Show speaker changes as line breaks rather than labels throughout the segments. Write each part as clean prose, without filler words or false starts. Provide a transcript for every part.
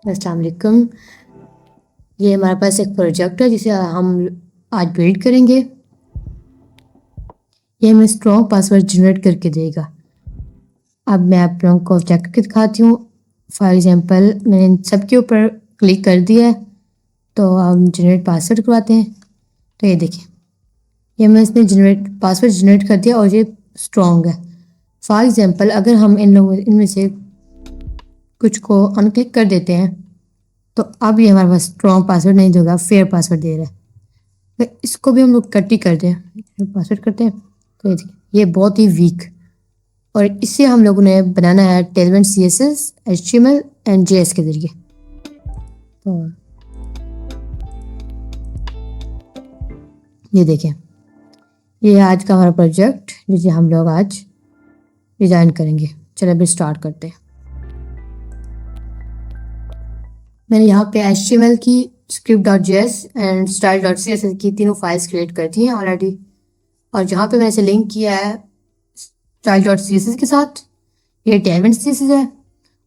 अस्सलाम वालेकुम। ये हमारे पास एक प्रोजेक्ट है जिसे हम आज बिल्ड करेंगे। ये हमें स्ट्रॉन्ग पासवर्ड जनरेट करके देगा। अब मैं आप लोगों को चेक करके दिखाती हूँ। फॉर एग्जांपल मैंने इन सब के ऊपर क्लिक कर दिया है, तो हम जनरेट पासवर्ड करवाते हैं। तो ये देखिए, ये मैं इसने जनरेट पासवर्ड जनरेट कर दिया और ये स्ट्रॉन्ग है। फॉर एग्जांपल अगर हम इनमें से कुछ को अनक्लिक कर देते हैं तो अब ये हमारे पास स्ट्रॉन्ग पासवर्ड नहीं देगा, फेयर पासवर्ड दे रहा है। तो इसको भी हम लोग कट ही कर दें, पासवर्ड करते हैं। तो ये देखिए, ये बहुत ही वीक, और इससे हम लोगों ने बनाना है टेलमेंट CSS HTML एंड JS के जरिए। तो ये देखें, ये आज का हमारा प्रोजेक्ट जिसे हम लोग आज डिज़ाइन करेंगे। चलो अभी स्टार्ट करते हैं। मैंने यहाँ पे HTML की script.js एंड style.css की तीनों फाइल्स क्रिएट कर दी हैं ऑलरेडी, और जहाँ पे मैंने इसे लिंक किया है style.css के साथ, ये टेलमेंट CSS है।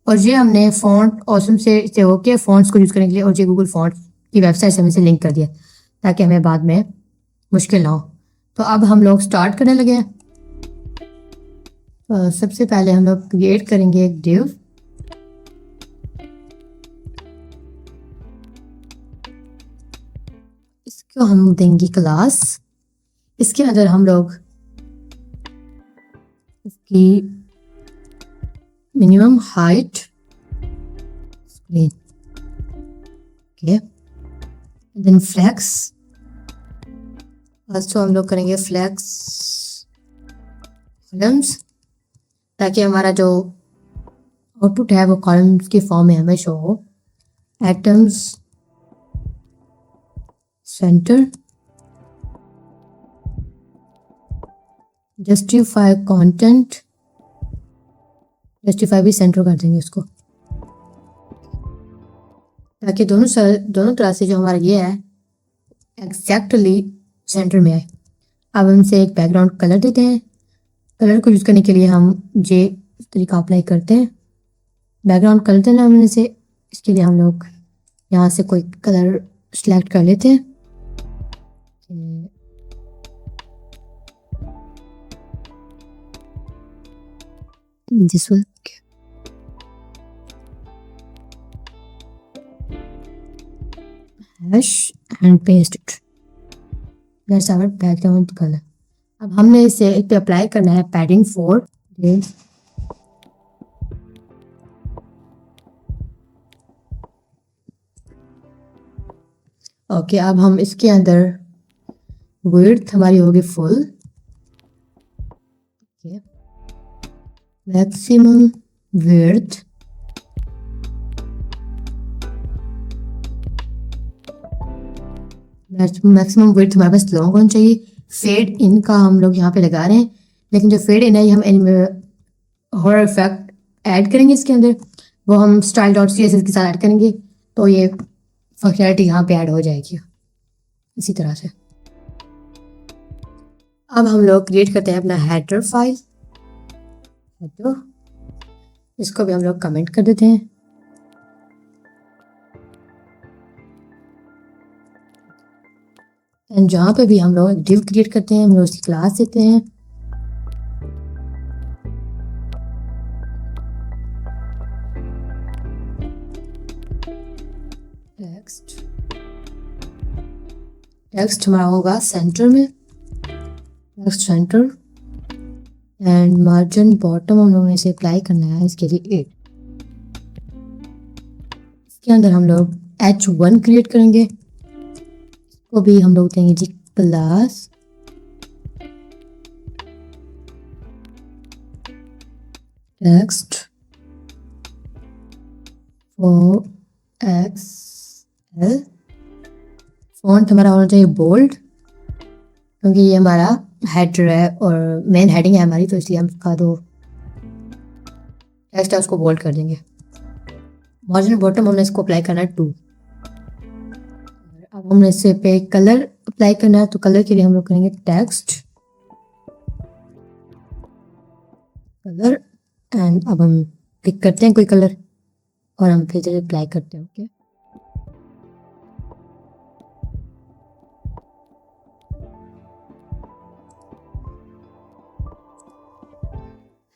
और ये हमने फॉन्ट ऑसम से होके फॉन्ट्स को यूज़ करने के लिए, और ये गूगल फॉन्ट की वेबसाइट से हमें इसे लिंक कर दिया ताकि हमें बाद में मुश्किल ना हो। तो अब हम लोग स्टार्ट करने लगे हैं। सबसे पहले हम लोग क्रिएट करेंगे एक डिव। इसको हम देंगे क्लास। इसके अंदर हम लोग इसकी minimum height screen, okay, then flex. तो हम लोग करेंगे फ्लेक्स कॉलम्स, ताकि हमारा जो आउटपुट है वो कॉलम्स की फॉर्म में हमें शो हो। Atoms centre, justify content, justify भी सेंटर कर देंगे इसको, ताकि दोनों तरह से जो हमारा ये है एग्जैक्टली सेंटर में आए। अब हमसे एक बैकग्राउंड कलर देते हैं। कलर को यूज़ करने के लिए हम ये तरीका अप्लाई करते हैं। बैकग्राउंड कलर देना हमने से, इसके लिए हम लोग यहाँ से कोई कलर सिलेक्ट कर लेते हैं। This one. Hash and paste it. That's our background color. अब हमने इसे इस पे अप्लाई करना है पैडिंग 4। ओके, अब हम इसके अंदर विड्थ हमारी होगी फुल, मैक्सिमम विड्थ हमारे पास लॉन्ग होना चाहिए। फेड इन का हम लोग यहाँ पे लगा रहे हैं, लेकिन जो फेड इन है हम हॉरर इफेक्ट ऐड करेंगे इसके अंदर, वो हम style.css के साथ ऐड करेंगे, तो ये फंक्शनैलिटी यहाँ पे ऐड हो जाएगी इसी तरह से। अब हम लोग क्रिएट करते हैं अपना हेडर फाइल। हेडर, इसको भी हम लोग कमेंट कर देते हैं। एंड जहाँ पे भी हम लोग एक डिव क्रिएट करते हैं हम लोग उसकी क्लास देते हैं। टेक्स्ट हमारा होगा सेंटर में, text centre, and margin bottom हम लोगों ने इसे अप्लाई करना है, इसके लिए 8। इसके अंदर हम लोग H1 क्रिएट करेंगे, इसको भी हम लोग देंगे जी class text four XL। Font हमारा होना चाहिए बोल्ड, क्योंकि ये हमारा हेडर है और मेन हेडिंग है हमारी, तो इसलिए हम इसका दो टेक्स्ट है उसको बोल्ड कर देंगे। मार्जिन बॉटम हमने इसको अप्लाई करना है 2। अब हमने इसे पे कलर अप्लाई करना है, तो कलर के लिए हम लोग करेंगे टेक्स्ट कलर, एंड अब हम क्लिक करते हैं कोई कलर, और हम फिर से अप्लाई करते हैं। ओके,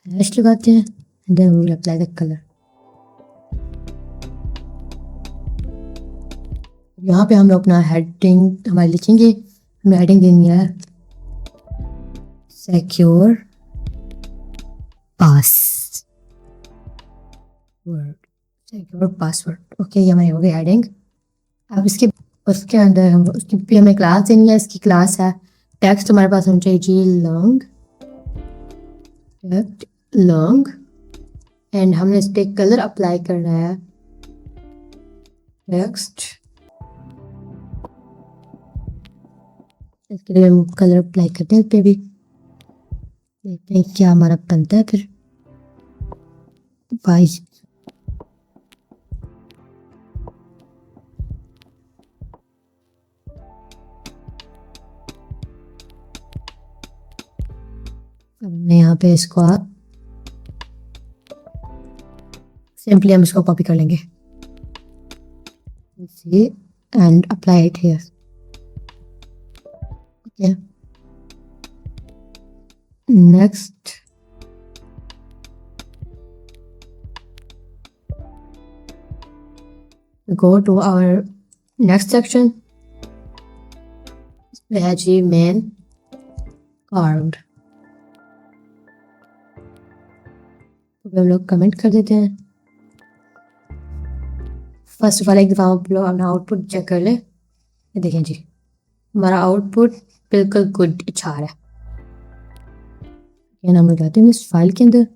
हैश लगाते हैं and then we will apply the colour. यहाँ पे हम लोग अपना हेडिंग हमारी लिखेंगे। हमें हेडिंग देनी है secure password, secure password. Okay, ये हमारी हो गई हेडिंग। अब उसके अंदर हम उसकी भी हमें क्लास देनी है। इसकी क्लास है टेक्स्ट, हमारे पास होना चाहिए जी लॉन्ग एंड हमने इस पर कलर अप्लाई करना है टेक्स्ट। इसके लिए हम कलर अप्लाई करते हैं इस पर भी, देखते हैं क्या हमारा बनता है। फिर 22 हमने यहाँ पे इसको सिंपली हम इसको कॉपी कर लेंगे and apply it here. Okay, next go to our next section, है जी मेन कार्ड। तो हम लोग कमेंट कर देते हैं। फर्स्ट ऑफ ऑल एक दफ़ा हम लोग अपना आउटपुट चेक कर ले। ये देखें जी, हमारा आउटपुट बिल्कुल गुड अच्छा आ रहा है। हम लोग जाते हैं इस फाइल के अंदर,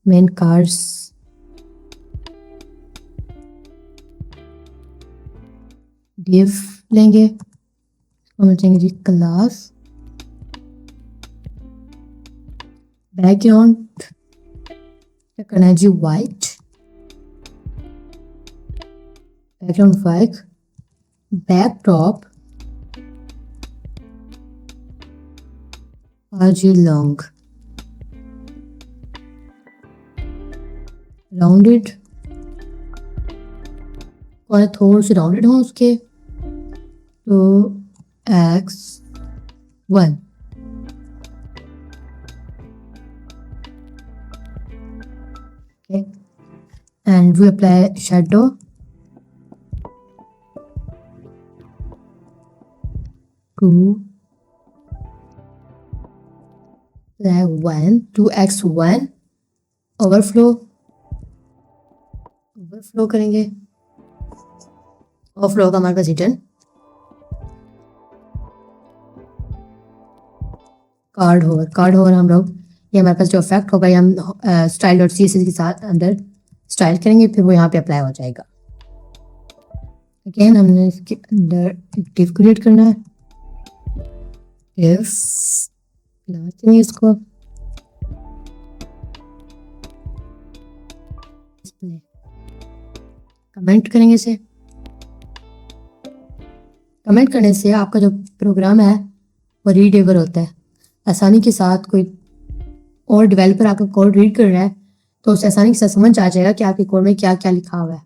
मेन कार्ड्स, डिव लेंगे, हम लेंगे जी क्लास, बैकग्राउंड करना है जी वाइट, बैकग्राउंड वाइट, बैकड्रॉप और जी लॉन्ग, राउंडेड और थोड़े से राउंडेड हों उसके, तो x1। okay, and we apply shadow to 1 to x1, overflow करेंगे। ओवरफ्लो का हमारे पास रिटर्न कार्ड होगा हम लोग, ये हमारे पास जो इफेक्ट होगा ये हम स्टाइल डॉट CSS के साथ अंदर स्टाइल करेंगे, फिर वो यहाँ पे अप्लाई हो जाएगा। अगेन हमने इसके अंदर एक डिव क्रिएट करना है, डिव क्लास देंगे इसको, कमेंट करेंगे इसे। कमेंट करने से आपका जो प्रोग्राम है वो रीडेबल होता है आसानी के साथ। कोई और डेवलपर आपका कोड रीड कर रहा है तो उसे आसानी के साथ समझ आ जाएगा कि आपके कोड में क्या क्या लिखा हुआ है।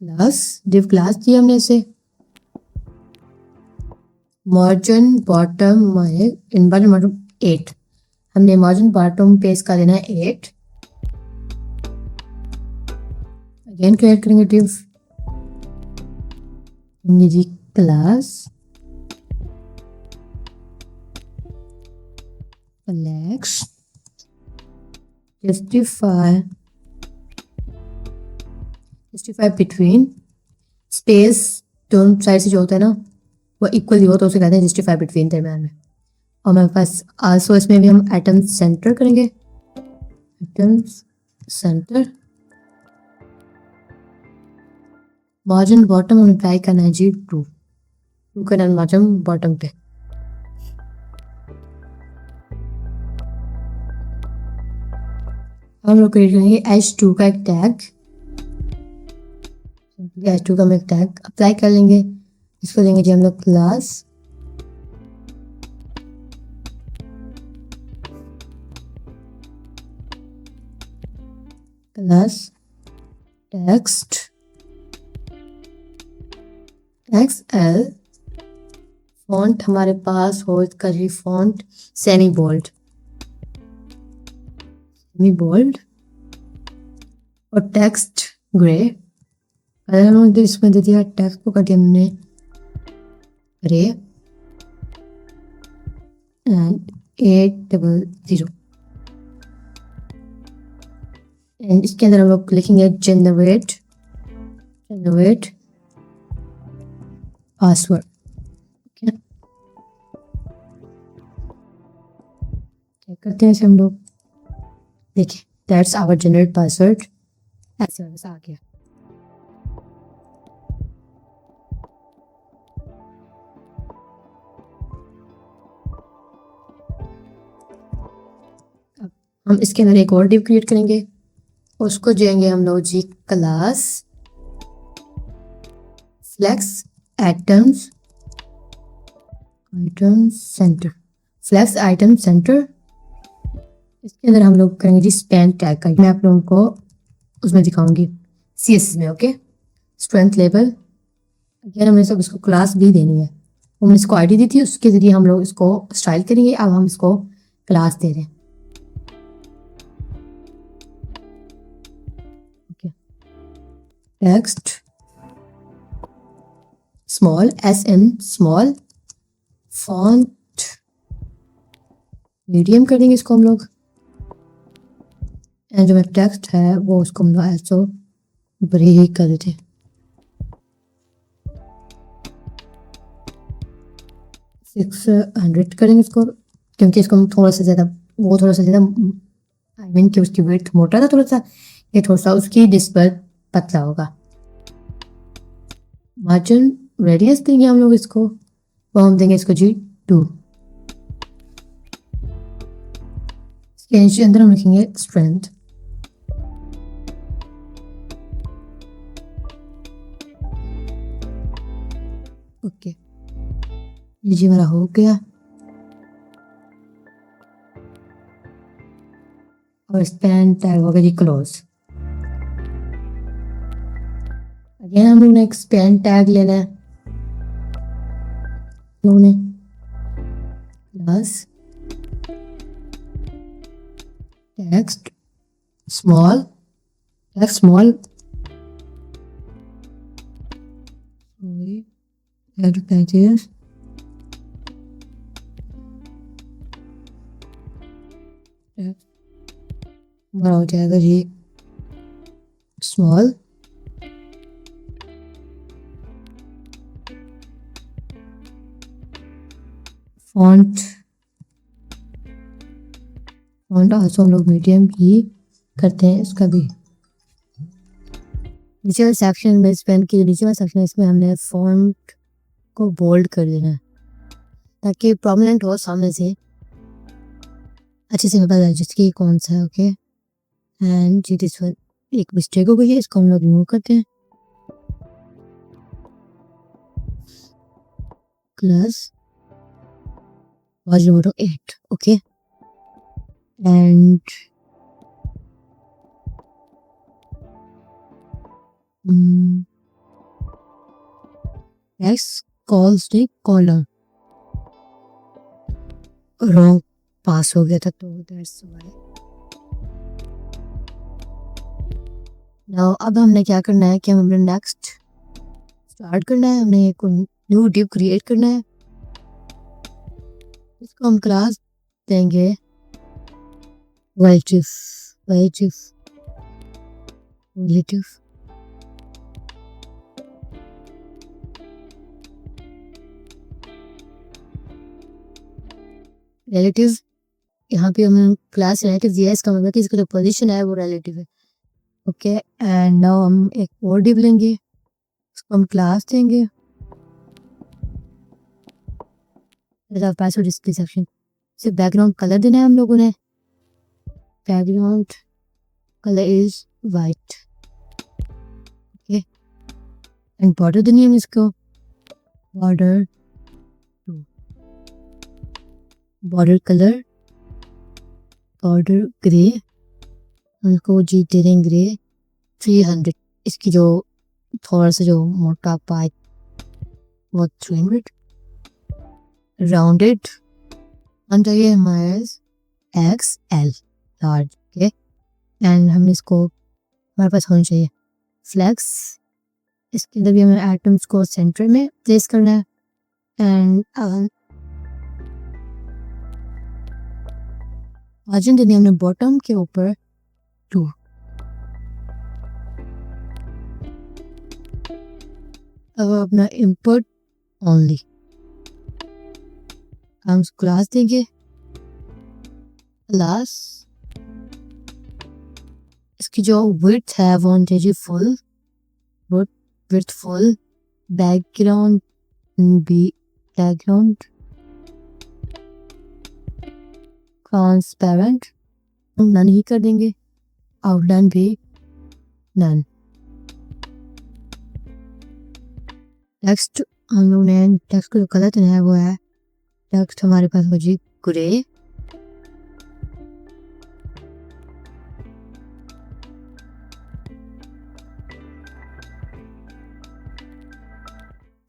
क्लास, डिव क्लास दी हमने इसे, मार्जिन बॉटम इन बॉटम 8, हमने मार्जिन बॉटम पे इसका देना है 8। अगेन क्रिएट करेंगे डिव जी class flex justify between space दोनों साइड से जो होता है ना वो इक्वली हो तो उसे कहते हैं जस्टिफाई बिटवीन, दरम्यान में। और हमारे पास आल्सो इसमें भी हम एटम सेंटर करेंगे, एटम सेंटर, मार्जिन बॉटम हम अप्लाई करना है जी 2 करना है मार्जिन बॉटम पे। हम लोग क्रिएट करेंगे H2 का एक टैग, H2 का हम एक टैग अप्लाई कर लेंगे, इसको देंगे जी हम लोग class class text XL, font हमारे पास हो इसका जी फॉन्ट सेमी बोल्ड और टेक्स्ट ग्रे। कलर हमने इसमें दे दिया, टेक्स्ट को कर दिया हमने ग्रे एंड 800 एंड इसके अंदर हम लोग लिखेंगे जनरेट पासवर्ड। चेक करते हैं इसे हम लोग, देखिए दैट्स आवर जनरेट पासवर्ड, ऐसे वाला आ गया। अब हम इसके अंदर एक और डिव क्रिएट करेंगे, उसको जाएंगे हम लोग जी क्लास फ्लेक्स आइटम्स सेंटर। इसके अंदर हम लोग करेंगे जी स्पैन टैग का, मैं आप लोगों को उसमें दिखाऊंगी CSS में। ओके, स्ट्रेंथ लेवल अगेन हमें सब इसको क्लास भी देनी है, हमने इसको आईडी दी थी, उसके जरिए हम लोग इसको स्टाइल करेंगे। अब हम इसको क्लास दे रहे हैं। Okay, text small SN small, font medium कर देंगे इसको हम लोग, एंड जो मेरा टेक्स्ट है वो उसको हम लोग ऐसो ब्रेक कर देते हैं। 600 करेंगे इसको, क्योंकि इसको हम थोड़ा सा ज़्यादा आई मीन कि उसकी वेट मोटा था थोड़ा सा, ये थोड़ा सा उसकी डिस्प्ले पतला होगा। मार्जिन रेडियस देंगे हम लोग इसको, वो हम देंगे इसको जी 2। इसके अंदर हम लिखेंगे स्ट्रेंथ। ओके, ये जी मेरा हो गया, और स्पैन टैग हो गया जी क्लोज। अगेन हम लोग ने एक स्पैन टैग लेना है, लोगों ने क्लास टेक्स्ट स्मॉल pages हमारा हो जाएगा जी स्मॉल, फॉन्ट आल्सो हम लोग मीडियम ही करते हैं इसका भी। नीचे वाले सेक्शन में स्पेन की नीचे वाला सेक्शन है, इसमें हमने फॉन्ट को बोल्ड कर देना है ताकि प्रोमिनेंट हो, सामने से अच्छे से पता चले जिसकी कौन सा है। ओके, एंड जी दिस वन एक मिस्टेक हो गई है, इसको हम लोग रिमूव करते हैं। Class version 8। Okay, and X calls the caller, wrong pass हो गया था तो दैट्स व्हाई। नाउ अब हमने क्या करना है कि हमने नेक्स्ट स्टार्ट करना है, हमने एक न्यू डिव क्रिएट करना है, इसको हम क्लास देंगे relative रिलेटिव। यहाँ पे हमें क्लास रिलेटिव दिया है, इसका मतलब कि इसका जो पोजीशन है वो रिलेटिव है। ओके, एंड नाउ हम एक और डिव लेंगे, इसको हम क्लास देंगे पासवर्ड डिस्प्ले सेक्शन से। बैकग्राउंड कलर देना है हम लोगों ने, background colour is white. Okay, and border देनी है इसको बॉर्डर कलर बॉर्डर ग्रे उनको जी दे देंगे ग्रे 300। इसकी जो थोड़ा सा जो मोटा पाइप वो 300 राउंडेड हम चाहिए हमारे XL लार्ज के। एंड हम इसको हमारे पास होनी चाहिए फ्लैक्स। इसके अंदर भी हमें आइटम्स को सेंटर में प्लेस करना है। एंड मार्जिन देनी हमने बॉटम के ऊपर 2। अब अपना इंपुट ओनली हम क्लास देंगे क्लास। इसकी जो विड्थ है वो होनी चाहिए full width full. Background transparent हम नन ही कर देंगे। आउटलाइन भी नन। टेक्स्ट हम लोग ने टेक्स्ट का जो कलर है वो है टेक्स्ट हमारे पास हो जी grey.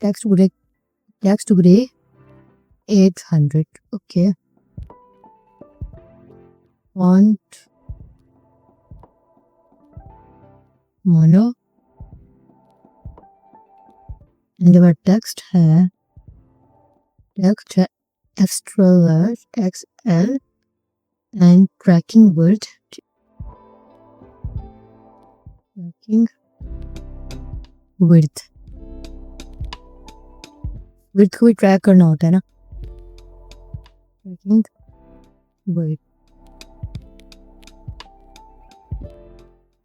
Text grey 800। Okay font mono. And हमारा टेक्स्ट है extra large XL and tracking word width को भी ट्रैक करना होता है ना। ट्रैकिंग वर्ड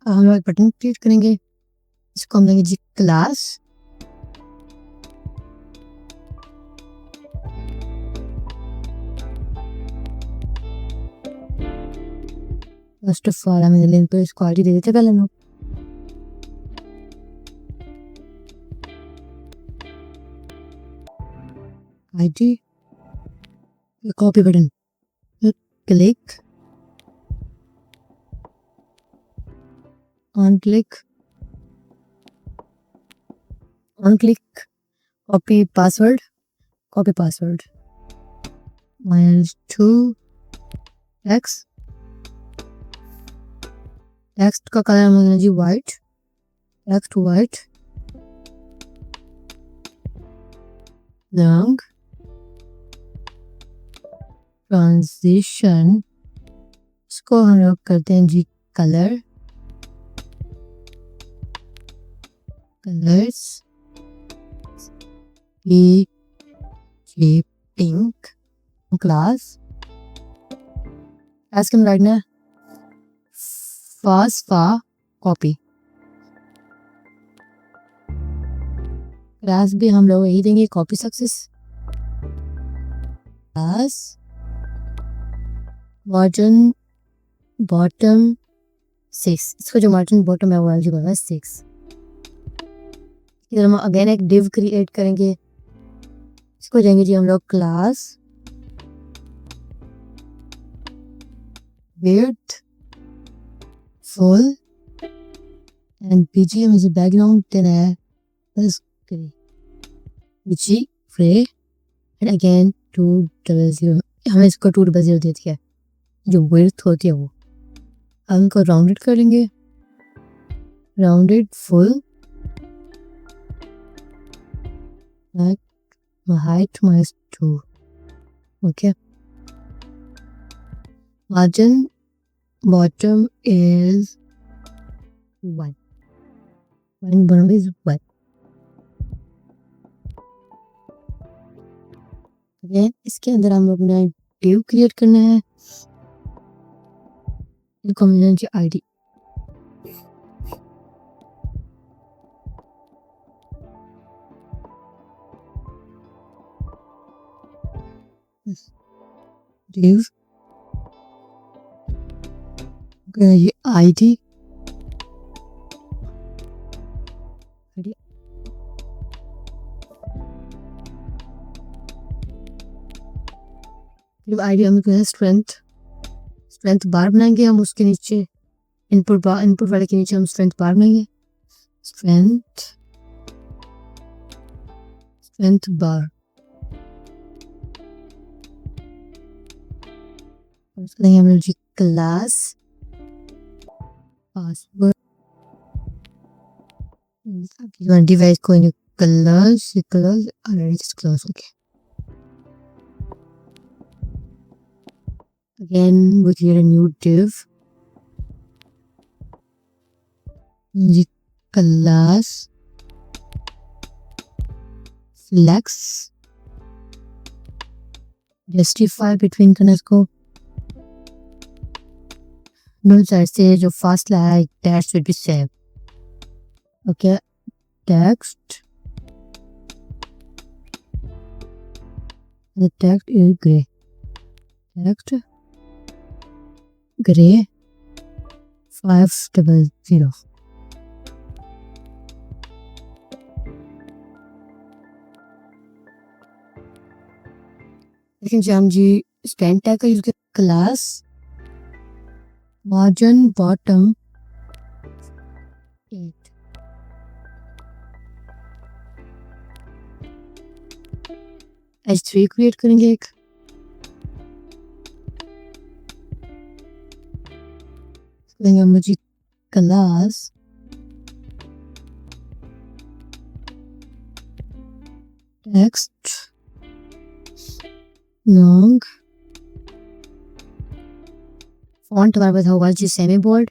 हम लोग बटन क्रिएट करेंगे। इसको हम लेंगे जी क्लास। फर्स्ट ऑफ ऑल हमें लिंक पर इसको आईडी दे देते पहले हम लोग। ID copy button click on click copy password -2 text का कलर हमारा जी वाइट लॉन्ग ट्रांजिशन इसको हम लोग करते हैं जी कलर्स पिंक। क्लास के अंदर राइट ना फास्फा कॉपी। क्लास भी हम लोग यही देंगे copy success. Class margin bottom 6। इसका जो मार्जिन बॉटम है वो एलिजिबल है 6। इधर हम अगेन एक डिव क्रिएट करेंगे। इसको देंगे जी हम लोग class width full and BGM is background देना है बस BG ग्रे एंड अगेन 200। हमें इसको 200 दे दिया जो विड्थ होती है वो। हम इनको राउंडेड करेंगे rounded full height -2। okay margin bottom is 1 bottom is 1। again इसके अंदर हम लोग ने div क्रिएट करना है। इनको मिलना चाहिए ID div ये ID हम स्ट्रेंथ बार बनाएंगे हम उसके नीचे इनपुट वाले के नीचे हम स्ट्रेंथ बार लेंगे, स्ट्रेंथ बार, लेंगे हम जी क्लास पासवर्ड डिवाइस को colors already disclosed. Okay, again we create a new div, the class flex justify between colours को दोनों साइड से जो फासला है that should be same. Okay, text, the text is gray, text gray 500. लेकिन जब हम जी स्टैंड टैग का यूज कर class margin bottom 8, h3 create करेंगे एक, लेंगे हम जी क्लास टेक्स्ट लॉन्ग फॉन्ट हमारे पास होगा G semi bold,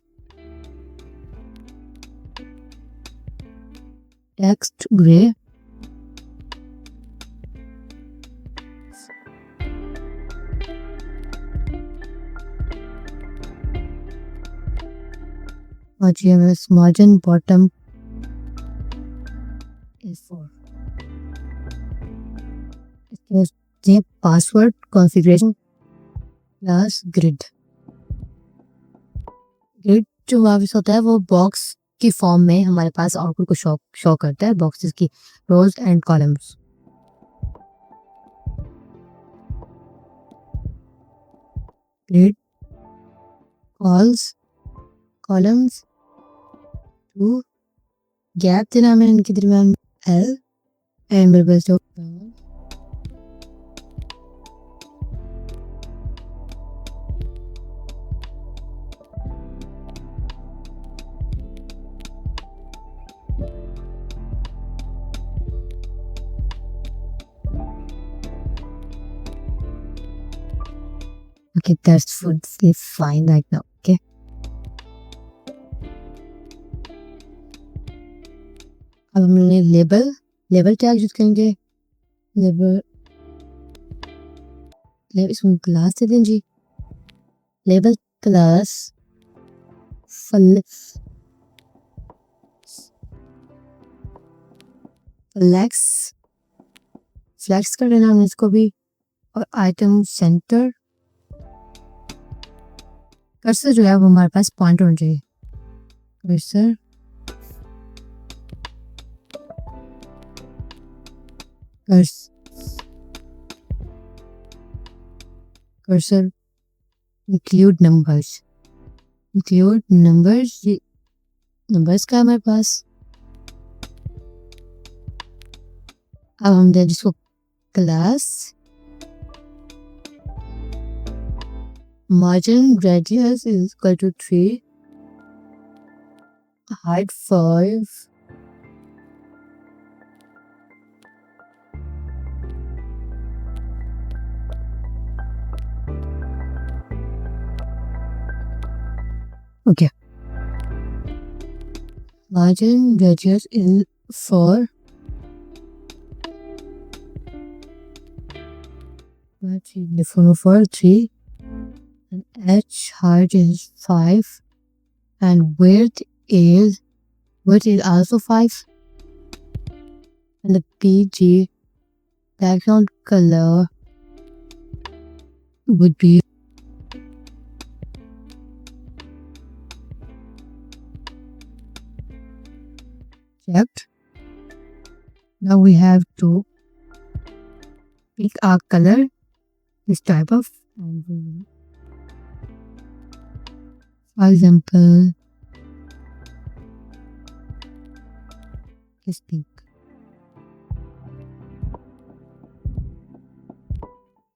text grey, और जी हमें मार्जिन बॉटम is 4. इसके पासवर्ड कॉन्फ़िगरेशन प्लस ग्रिड जो वापस होता है वो बॉक्स की फॉर्म में हमारे पास आउटपुट को शो करता है, बॉक्सेस की rows and columns. Grid columns two gap देना हमें इनके दरमियान L एंड मेरे पास जो okay, that's fine right now. Okay, अब हमने लेबल टैग यूज करेंगे, लेबल इसमें क्लास दे दें जी, लेबल क्लास फ्लैक्स कर लेना हमने इसको भी, और आइटम सेंटर कर्सर जो है वो हमारे पास पॉइंट होना चाहिए, कर्सर इंक्लूड नंबर्स नंबर्स का हमारे पास. अब हम दे जिसको class margin radius is equal to 3, height 5, okay, margin radius is 4, for 3, and h height is 5, and width is also 5, and the PG background color would be checked. Now we have to pick our color, this type of, for example speak.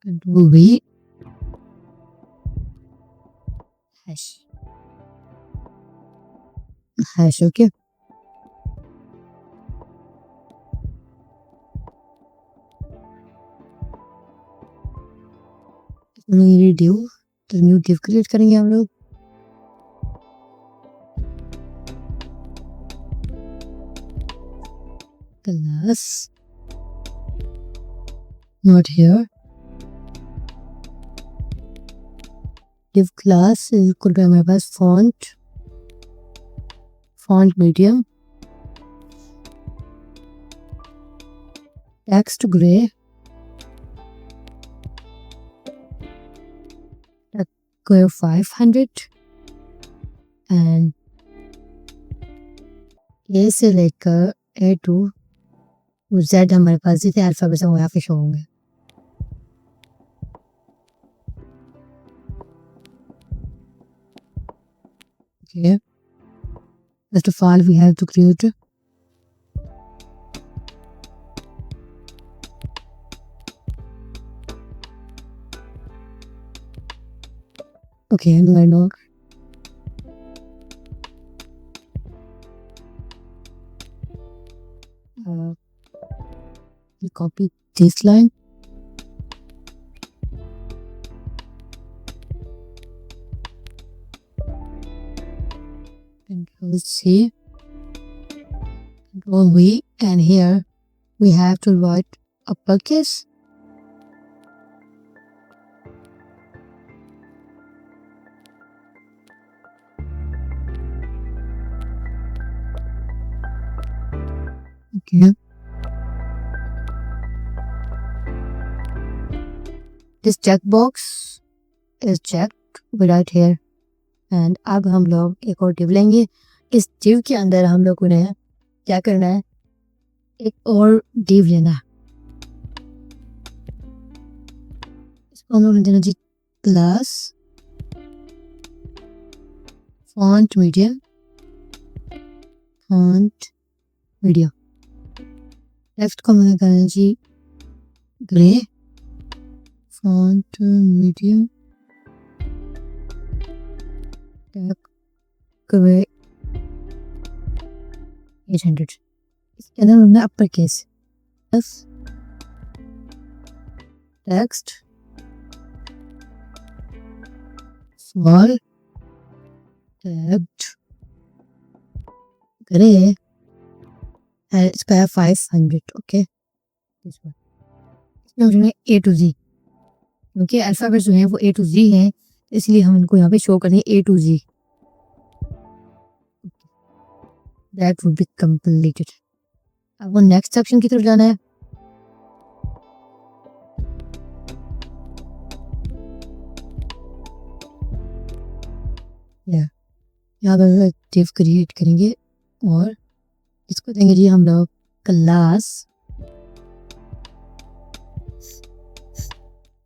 Control V hash. Hash, okay. ये div, तो new div create करेंगे हम लोग. Class not here. Div class is equal to हमारे पास font medium, text gray, square 500 and A से लेकर A to Z हमारे पास जितने अल्फाबेट्स हैं वो यहाँ पे शो होंगे. Okay. First of all, we have to create okay, and I know we copy this line Control C, Control V, and here we have to write uppercase. Okay. This checkbox is checked right here. And अब हम लोग एक और div लेंगे. इस div के अंदर हम लोग ने क्या करना है, एक और डिव लेना है. इसको हम लोग ने देना जी क्लास फॉन्ट मीडियम, टेक्स्ट को हमने करना जी ग्रे, फॉन्ट मीडियम, ग्रे 800. इसके अंदर हमने upper case text small text grey है, इसका है 500. ओके, इसमें हमने A to Z, क्योंकि अल्फाबेट जो है वो A to Z है, इसलिए हम इनको यहाँ पे शो करें A to Z. That would be completed. अब वो नेक्स्ट सेक्शन की तरफ जाना है. यहाँ पर डिव क्रिएट करेंगे और इसको देंगे जी हम लोग क्लास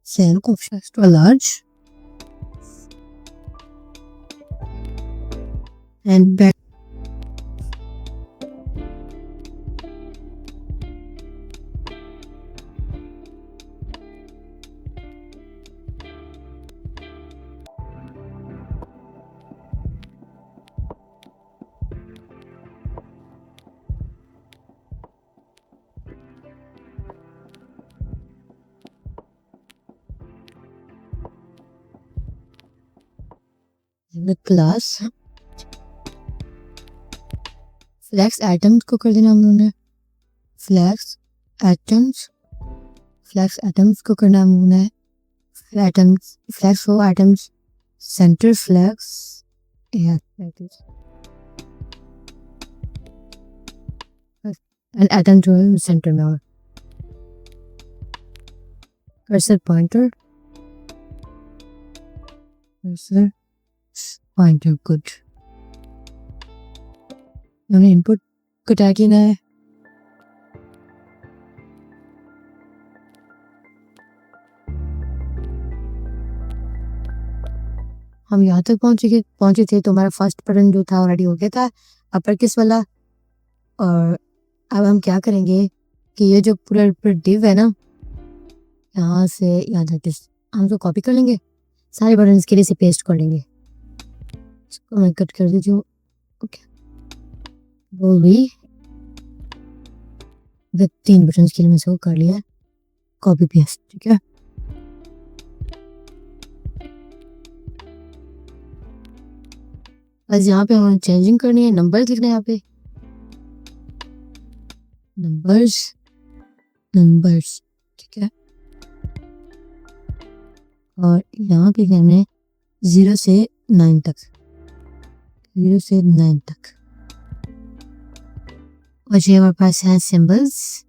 सेल को extra large and back. Class flex atoms को कर देना हम लोगों ने फ्लैक्स एटम्स को करना हम लोगों ने flex for atoms centre flex and atom जो है सेंटर में और कर्सर पॉइंटर गुड. हमने इनपुट को टैग किया है. हम यहाँ तक पहुंचे थे तो हमारा फर्स्ट बटन जो था ऑलरेडी हो गया था अपर केस वाला, और अब हम क्या करेंगे कि ये जो पूरा डिव है ना, यहाँ से यहाँ तक हम इसको कॉपी कर लेंगे, सारे बटन के लिए से पेस्ट कर लेंगे। इसको मैं कट कर देती हूँ। ओके, वो भी 3 बटन के लिए मैं इसको कर लिया कॉपी पेस्ट। ठीक है, बस यहाँ पे हमें चेंजिंग करनी है, नंबर्स लिखना है यहाँ पे, नंबर्स। ठीक है, और यहाँ पे हमने 0 से 9 तक, 0 से 9 तक। और ये हमारे पास है सिंबल्स,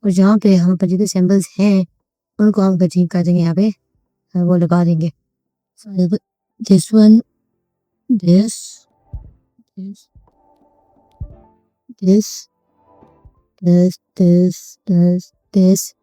और जहाँ पे हम पर जितने सिंबल्स हैं उनको हम कटिंग कर देंगे, यहाँ पे वो लगा देंगे। This one, this, this, this, this, this, this, this.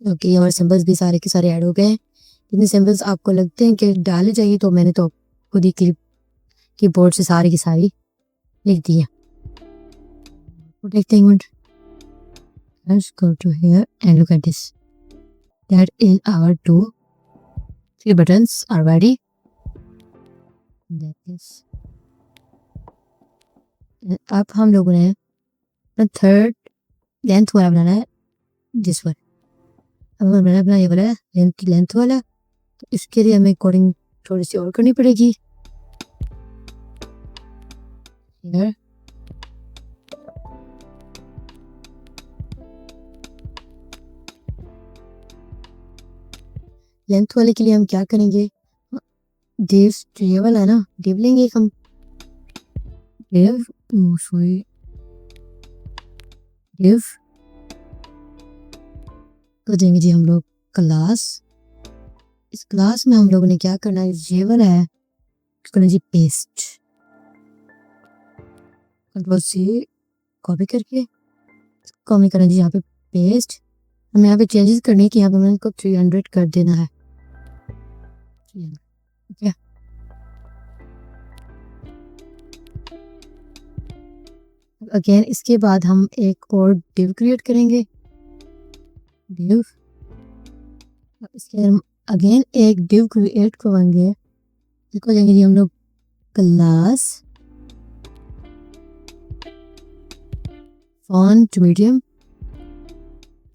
Okay, हमारे सिंबल्स भी सारे के सारे ऐड हो गए हैं। जितने सिंबल्स आपको लगते हैं कि डालने चाहिए तो मैंने तो खुद ही कीबोर्ड से सारी की सारी लिख दी है। देखते हैं, let's go to here and look at this. That is our 3 buttons are ready. That is. अब हम लोगों ने थर्ड लेंथ वाला बनाना है, दिस वन। अब हमें बनाना ये वाला लेंथ वाला, तो इसके लिए हमें कोडिंग थोड़ी सी और करनी पड़ेगी। Here. लेंथ वाले के लिए हम क्या करेंगे, डिव जो ये वाला है ना, डिव लेंगे हम, डिव तो देंगे जी हम लोग क्लास। इस क्लास में हम लोगों ने क्या करना है, ये वाला है करना जी पेस्ट, कंट्रोल C कॉपी करके कॉपी करना जी यहाँ पे पेस्ट। हमें यहाँ पे चेंजेस करने हैं कि यहाँ पे मैंने इसको 300 कर देना है। ठीक है, अगेन इसके बाद हम एक और डिव क्रिएट करेंगे, डिव। इसके हम अगेन एक डिव क्रिएट करेंगे, इसको देंगे जी हम लोग क्लास फॉन्ट मीडियम,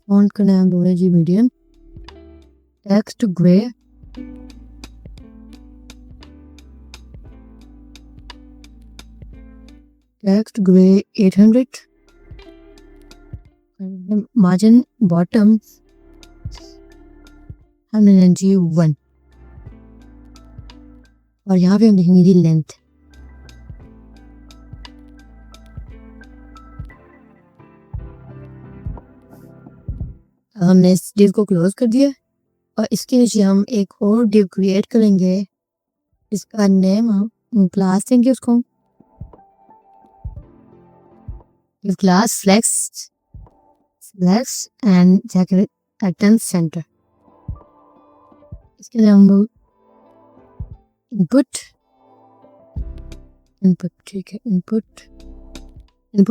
फॉन्ट का नाम बोले जी medium, text grey, text grey 800, margin bottom हमने जी 1, और यहाँ पे हम लिखेंगे जी लेंथ। हमने इस डिव को क्लोज कर दिया और इसके नीचे हम एक और डिव क्रिएट करेंगे, इसका नेम हम क्लास देंगे उसको, class flex and atom centre. इसके लिए हम लोग इनपुट, ठीक है, इनपुट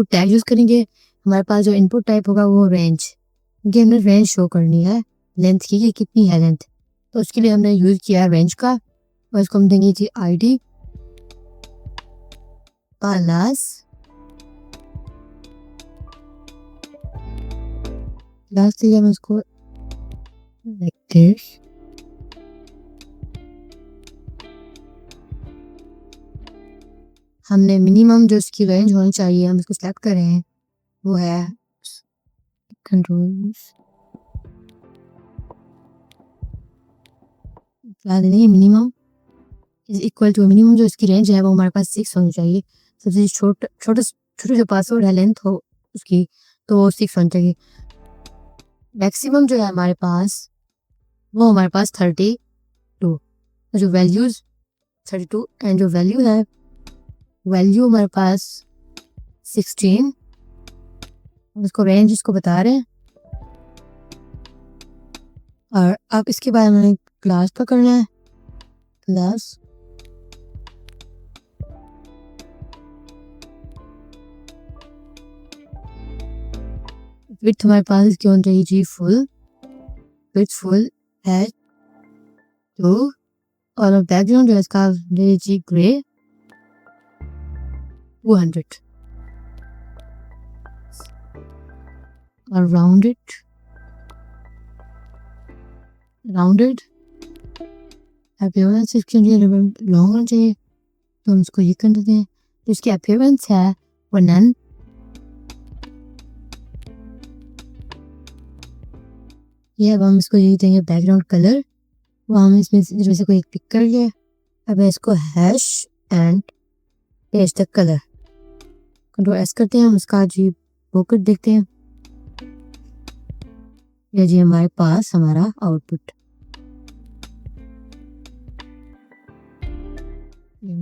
टैग यूज करेंगे। हमारे पास जो इनपुट टाइप होगा वो रेंज, क्योंकि हमने रेंज शो करनी है लेंथ की, कि कितनी है लेंथ, तो उसके लिए हमने यूज किया रेंज का, और इसको हम देंगे जी ID क्लास से हम इसको like this, हमने मिनिमम जो इसकी रेंज होनी चाहिए हम इसको सेलेक्ट कर रहे हैं, वो है control minimum is equal to minimum, जो इसकी रेंज है वो हमारे पास 6 होनी चाहिए। सबसे छोटे जो पासवर्ड है लेंथ हो उसकी, तो 6 होनी चाहिए। मैक्सिमम जो है हमारे पास वो हमारे पास 32, जो वैल्यूज 32 एंड जो वैल्यू है वैल्यू हमारे पास 16, उसको रेंज इसको बता रहे हैं। और अब इसके बाद हमें क्लास का करना है। क्लास विथ हमारे पास इसकी होनी चाहिए जी फुल, विथ फुल है तो, और बैकग्राउंड जो है इसका जी ग्रे 200 और राउंडेड अपीयरेंस इसके लिए लॉन्ग होना चाहिए तो हम इसको ये कर देते हैं। तो इसकी अपीयरेंस है वो नन, ये अब हम इसको ये देंगे बैकग्राउंड कलर, वो हम इसमें से कोई एक पिक कर लिया। अब इसको hash and paste the colour control S करते हैं, हम इसका जी बुक देखते हैं। ये जी हमारे पास हमारा आउटपुट,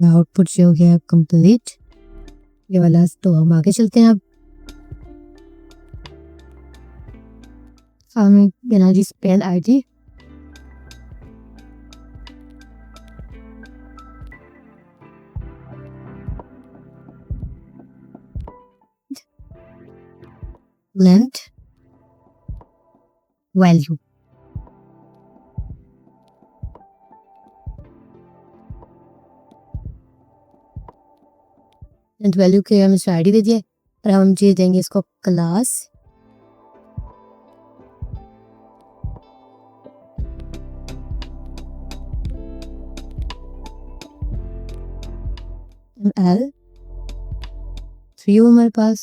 आउटपुट जो हो गया कंप्लीट ये वाला। तो हम आगे चलते हैं। अब हमें देना जी spell ID, length, value, length value के हम इसको आईडी दे दिए और हम जी देंगे इसको क्लास L 3 हमारे पास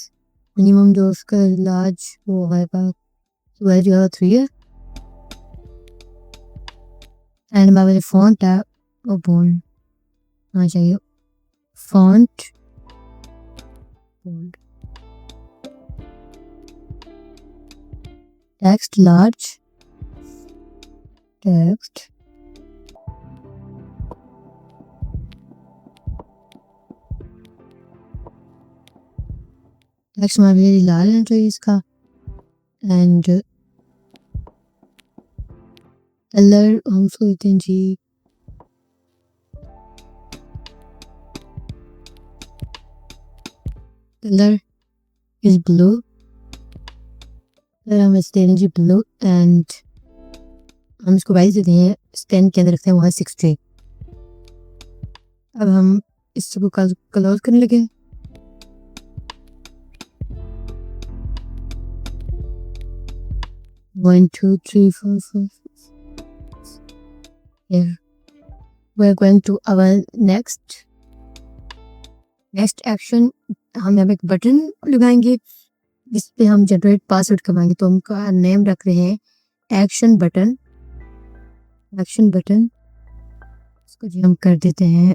मिनिमम जो उसका लार्ज वो हमारे पास वह जो है 3 है एंड हमारा जो फॉन्ट है वो बोल्ड होना चाहिए, font bold, text large, text text हमारे लिए लाल है चाहिए इसका एंड कलर हम उसको देते हैं जी कलर इज ब्लू, कलर हम इसको देते हैं जी ब्लू एंड हम इसको वैल्यू देते हैं स्टैंड के अंदर रखते हैं वो है 60। अब हम इसको क्लोज करने लगे। One, 2, 3, 4, 5. Here we're going to our next action। हम यहाँ पे एक बटन लगाएंगे जिस पे हम जनरेट पासवर्ड करवाएंगे, तो हम का नेम रख रहे हैं एक्शन बटन, इसको जी हम कर देते हैं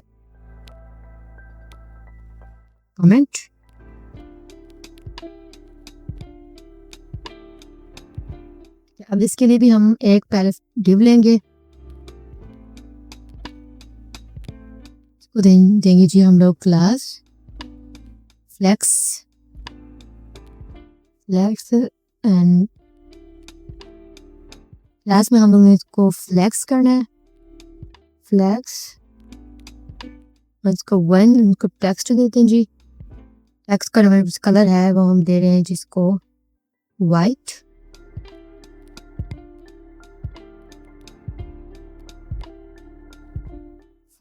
कमेंट। अब इसके लिए भी हम एक पहले डिव लेंगे, इसको देंगे जी हम लोग क्लास फ्लेक्स एंड क्लास में हम लोग ने इसको फ्लेक्स करना है, फ्लेक्स इसको 1 इसको टेक्स्ट देते हैं जी, टेक्स्ट का कलर है वो हम दे रहे हैं जिसको वाइट,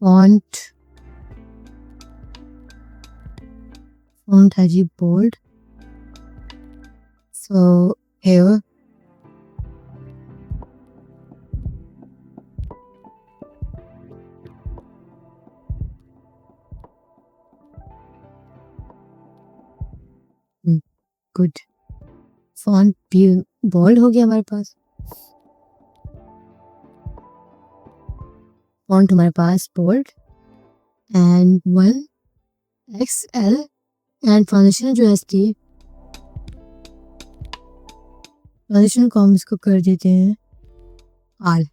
फॉन्ट है जी bold, so here good, font भी बोल्ड हो गया हमारे पास, फॉन्ट हमारे पास bold and 1XL and transition जो है इसकी ट्रांजिशन को हम इसको कर देते हैं आल,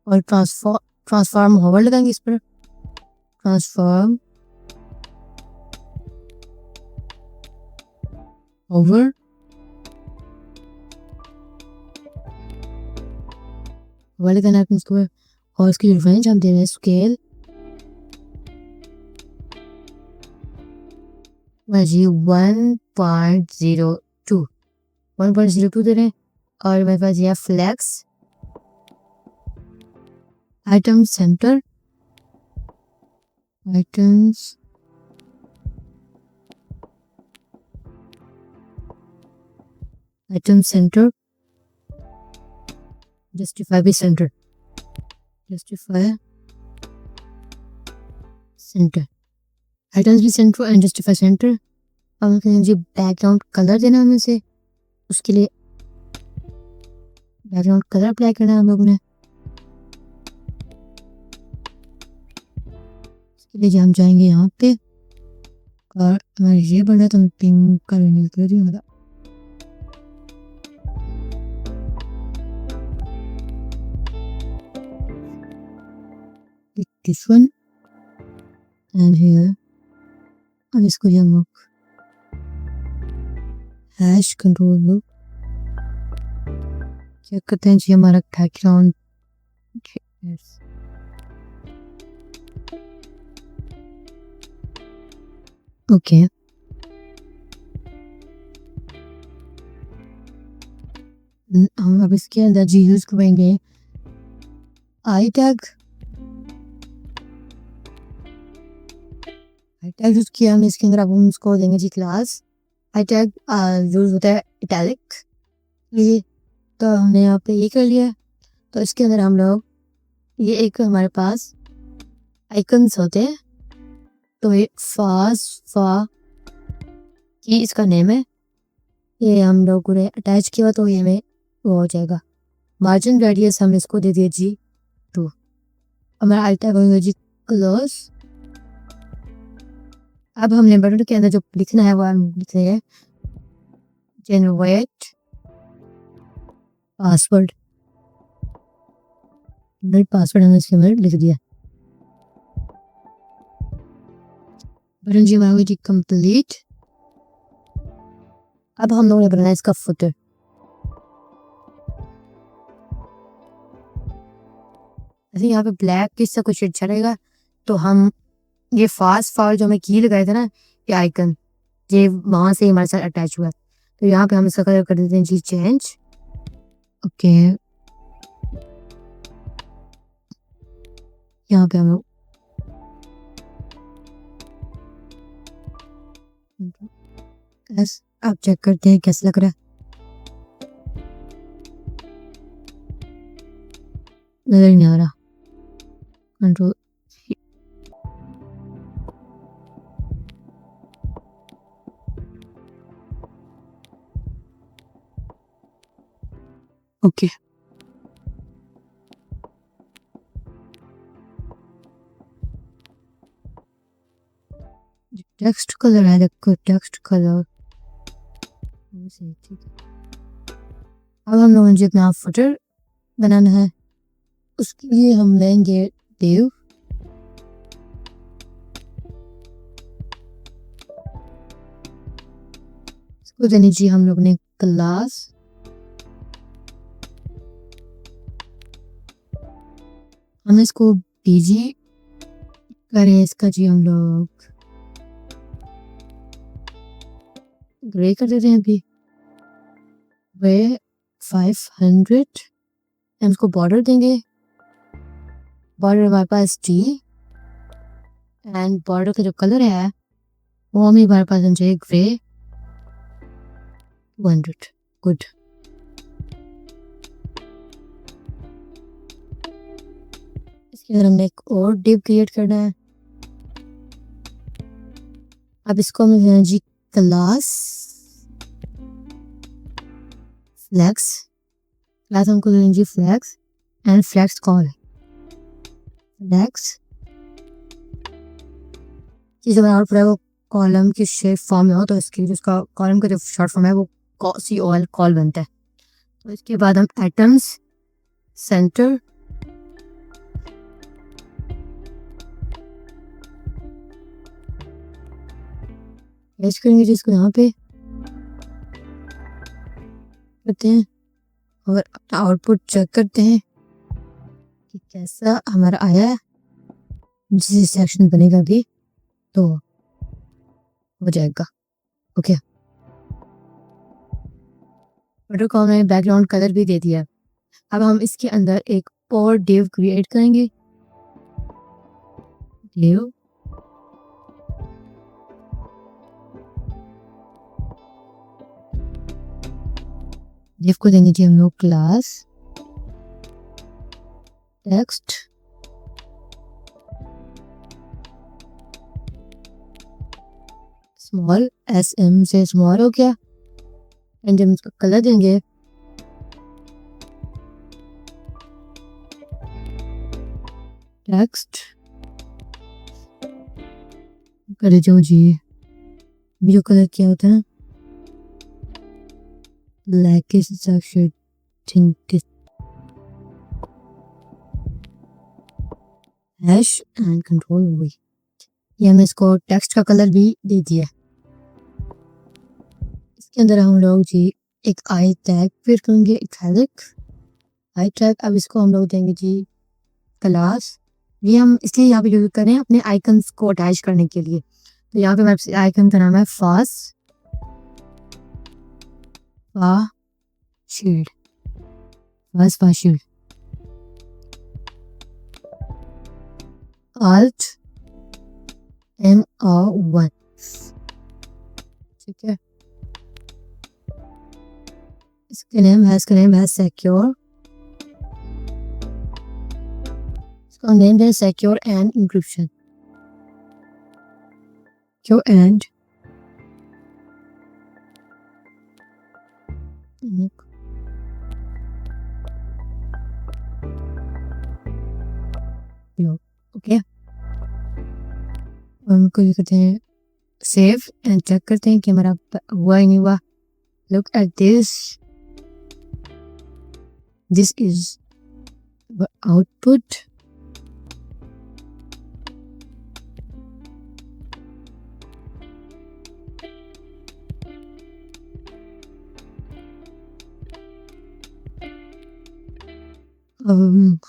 और ट्रांसफॉर्म होवर लगाएंगे इस पर, ट्रांसफॉर्म ओवर वाले का नाम इसको, और इसकी जो रेंज हम दे रहे हैं स्केल जी 1.02 दे रहे हैं। और मेरे पास यह flex item centre, items item centre, justify भी सेंटर, जस्टिफाई सेंटर, आइटम्स भी सेंटर एंड जस्टिफाई सेंटर। अब जी बैकग्राउंड कलर देना हमें से, उसके लिए बैकग्राउंड कलर अप्लाई करना है हम लोगों ने। इसके लिए हम जाएंगे यहाँ पे, और हमारा ये बन रहा है तो हम पिंक कलर निकल रही हमारा, this one and here। अब इसको हम लोग हैश कंट्रोल लोग चेक करते हैं जी हमारा बैकग्राउंड। ओके, हम अब इसके अंदर जी यूज करेंगे I tag. I tag use किया हमने इसके अंदर, अब हम उसको देंगे जी क्लास। आई टैग यूज होता है इटैलिक, ये तो हमने यहाँ पे ये कर लिया। तो इसके अंदर हम लोग ये एक हमारे पास आइकन्स होते हैं, तो ये फा ये इसका नेम है, ये हम लोगों ने अटैच किया तो ये में वो हो जाएगा। मार्जिन रेडियस हम इसको दे दिए जी 2। हमारा आई टैग होगा जी क्लोज। अब हमने बटन के अंदर जो लिखना है वो हम लिख रहे हैं जनरेट पासवर्ड, पासवर्ड हमने इसके अंदर लिख दिया। बटन जी हमारा जी कंप्लीट। अब हम लोगों ने बनाया इसका फुटर। ऐसे यहाँ पे ब्लैक किससे कुछ अच्छा रहेगा, तो हम ये फास्ट फॉरवर्ड जो हमें की लगाया था ना, ये आइकन ये वहां से हमारे साथ अटैच हुआ है, तो यहाँ पे हम इसका कलर कर देते हैं जी चेंज। ओके, यहाँ पे हम लोग अब चेक करते हैं कैसा लग रहा है, नजर नहीं आ रहा। कंट्रोल ओके, टेक्स्ट कलर है, देखो टेक्स्ट कलर। अब हम लोगों ने जितना फुटर बनाना है उसके लिए हम लेंगे डिव, इसको देनी चाहिए हम लोग ने क्लास। हम इसको बीजी करें, इसका जी हम लोग ग्रे कर देते हैं अभी, वे 500। हम इसको बॉर्डर देंगे, बॉर्डर हमारे पास टी एंड बॉर्डर का जो कलर है वो हमें हमारे पास चाहिए ग्रे 200। गुड, इसके अंदर हमने एक और डिव क्रिएट करना है। अब इसको हमें देना जी क्लास फ्लैक्स, क्लास हमको देना जी flex and flex call flex. चीज़ अगर आउट वो कॉलम की शेप फॉर्म में हो तो इसकी जिसका कॉलम का जो शॉर्ट फॉर्म है वो COL कॉल बनता है। इसके बाद हम एटम्स सेंटर पेस्ट करेंगे जिसको यहाँ पे करते हैं और अपना आउटपुट चेक करते हैं कि कैसा हमारा आया है। जिस सेक्शन बनेगा भी तो हो जाएगा। ओके, प्रोटोकॉल में बैकग्राउंड कलर भी दे दिया। अब हम इसके अंदर एक और डिव क्रिएट करेंगे। डिव डिव को देंगे जी हम लोग क्लास टेक्स्ट स्मॉल, SM से स्मॉल हो गया। एंड जब इसका कलर देंगे टेक्स्ट कर जो जी ब्लू कलर क्या होता है like is actually think hash and control हुई। ये हमने इसको टेक्स्ट का कलर भी दे दिया। इसके अंदर हम लोग जी एक आई टैग फिर करेंगे, एक हेलिक आई टैग। अब इसको हम लोग देंगे जी क्लास। ये हम इसलिए यहाँ पे यूज करें अपने आइकन्स को अटैच करने के लिए। तो यहाँ पे हमारे आइकन का नाम है fast shield, fast shield. Alt MR1, ठीक है। इसका नेम है सिक्योर। इसका नेम है secure and encryption, secure and okay. हमको ये करते हैं सेव एंड चेक करते हैं कि हमारा हुआ ही नहीं हुआ। Look at this is output.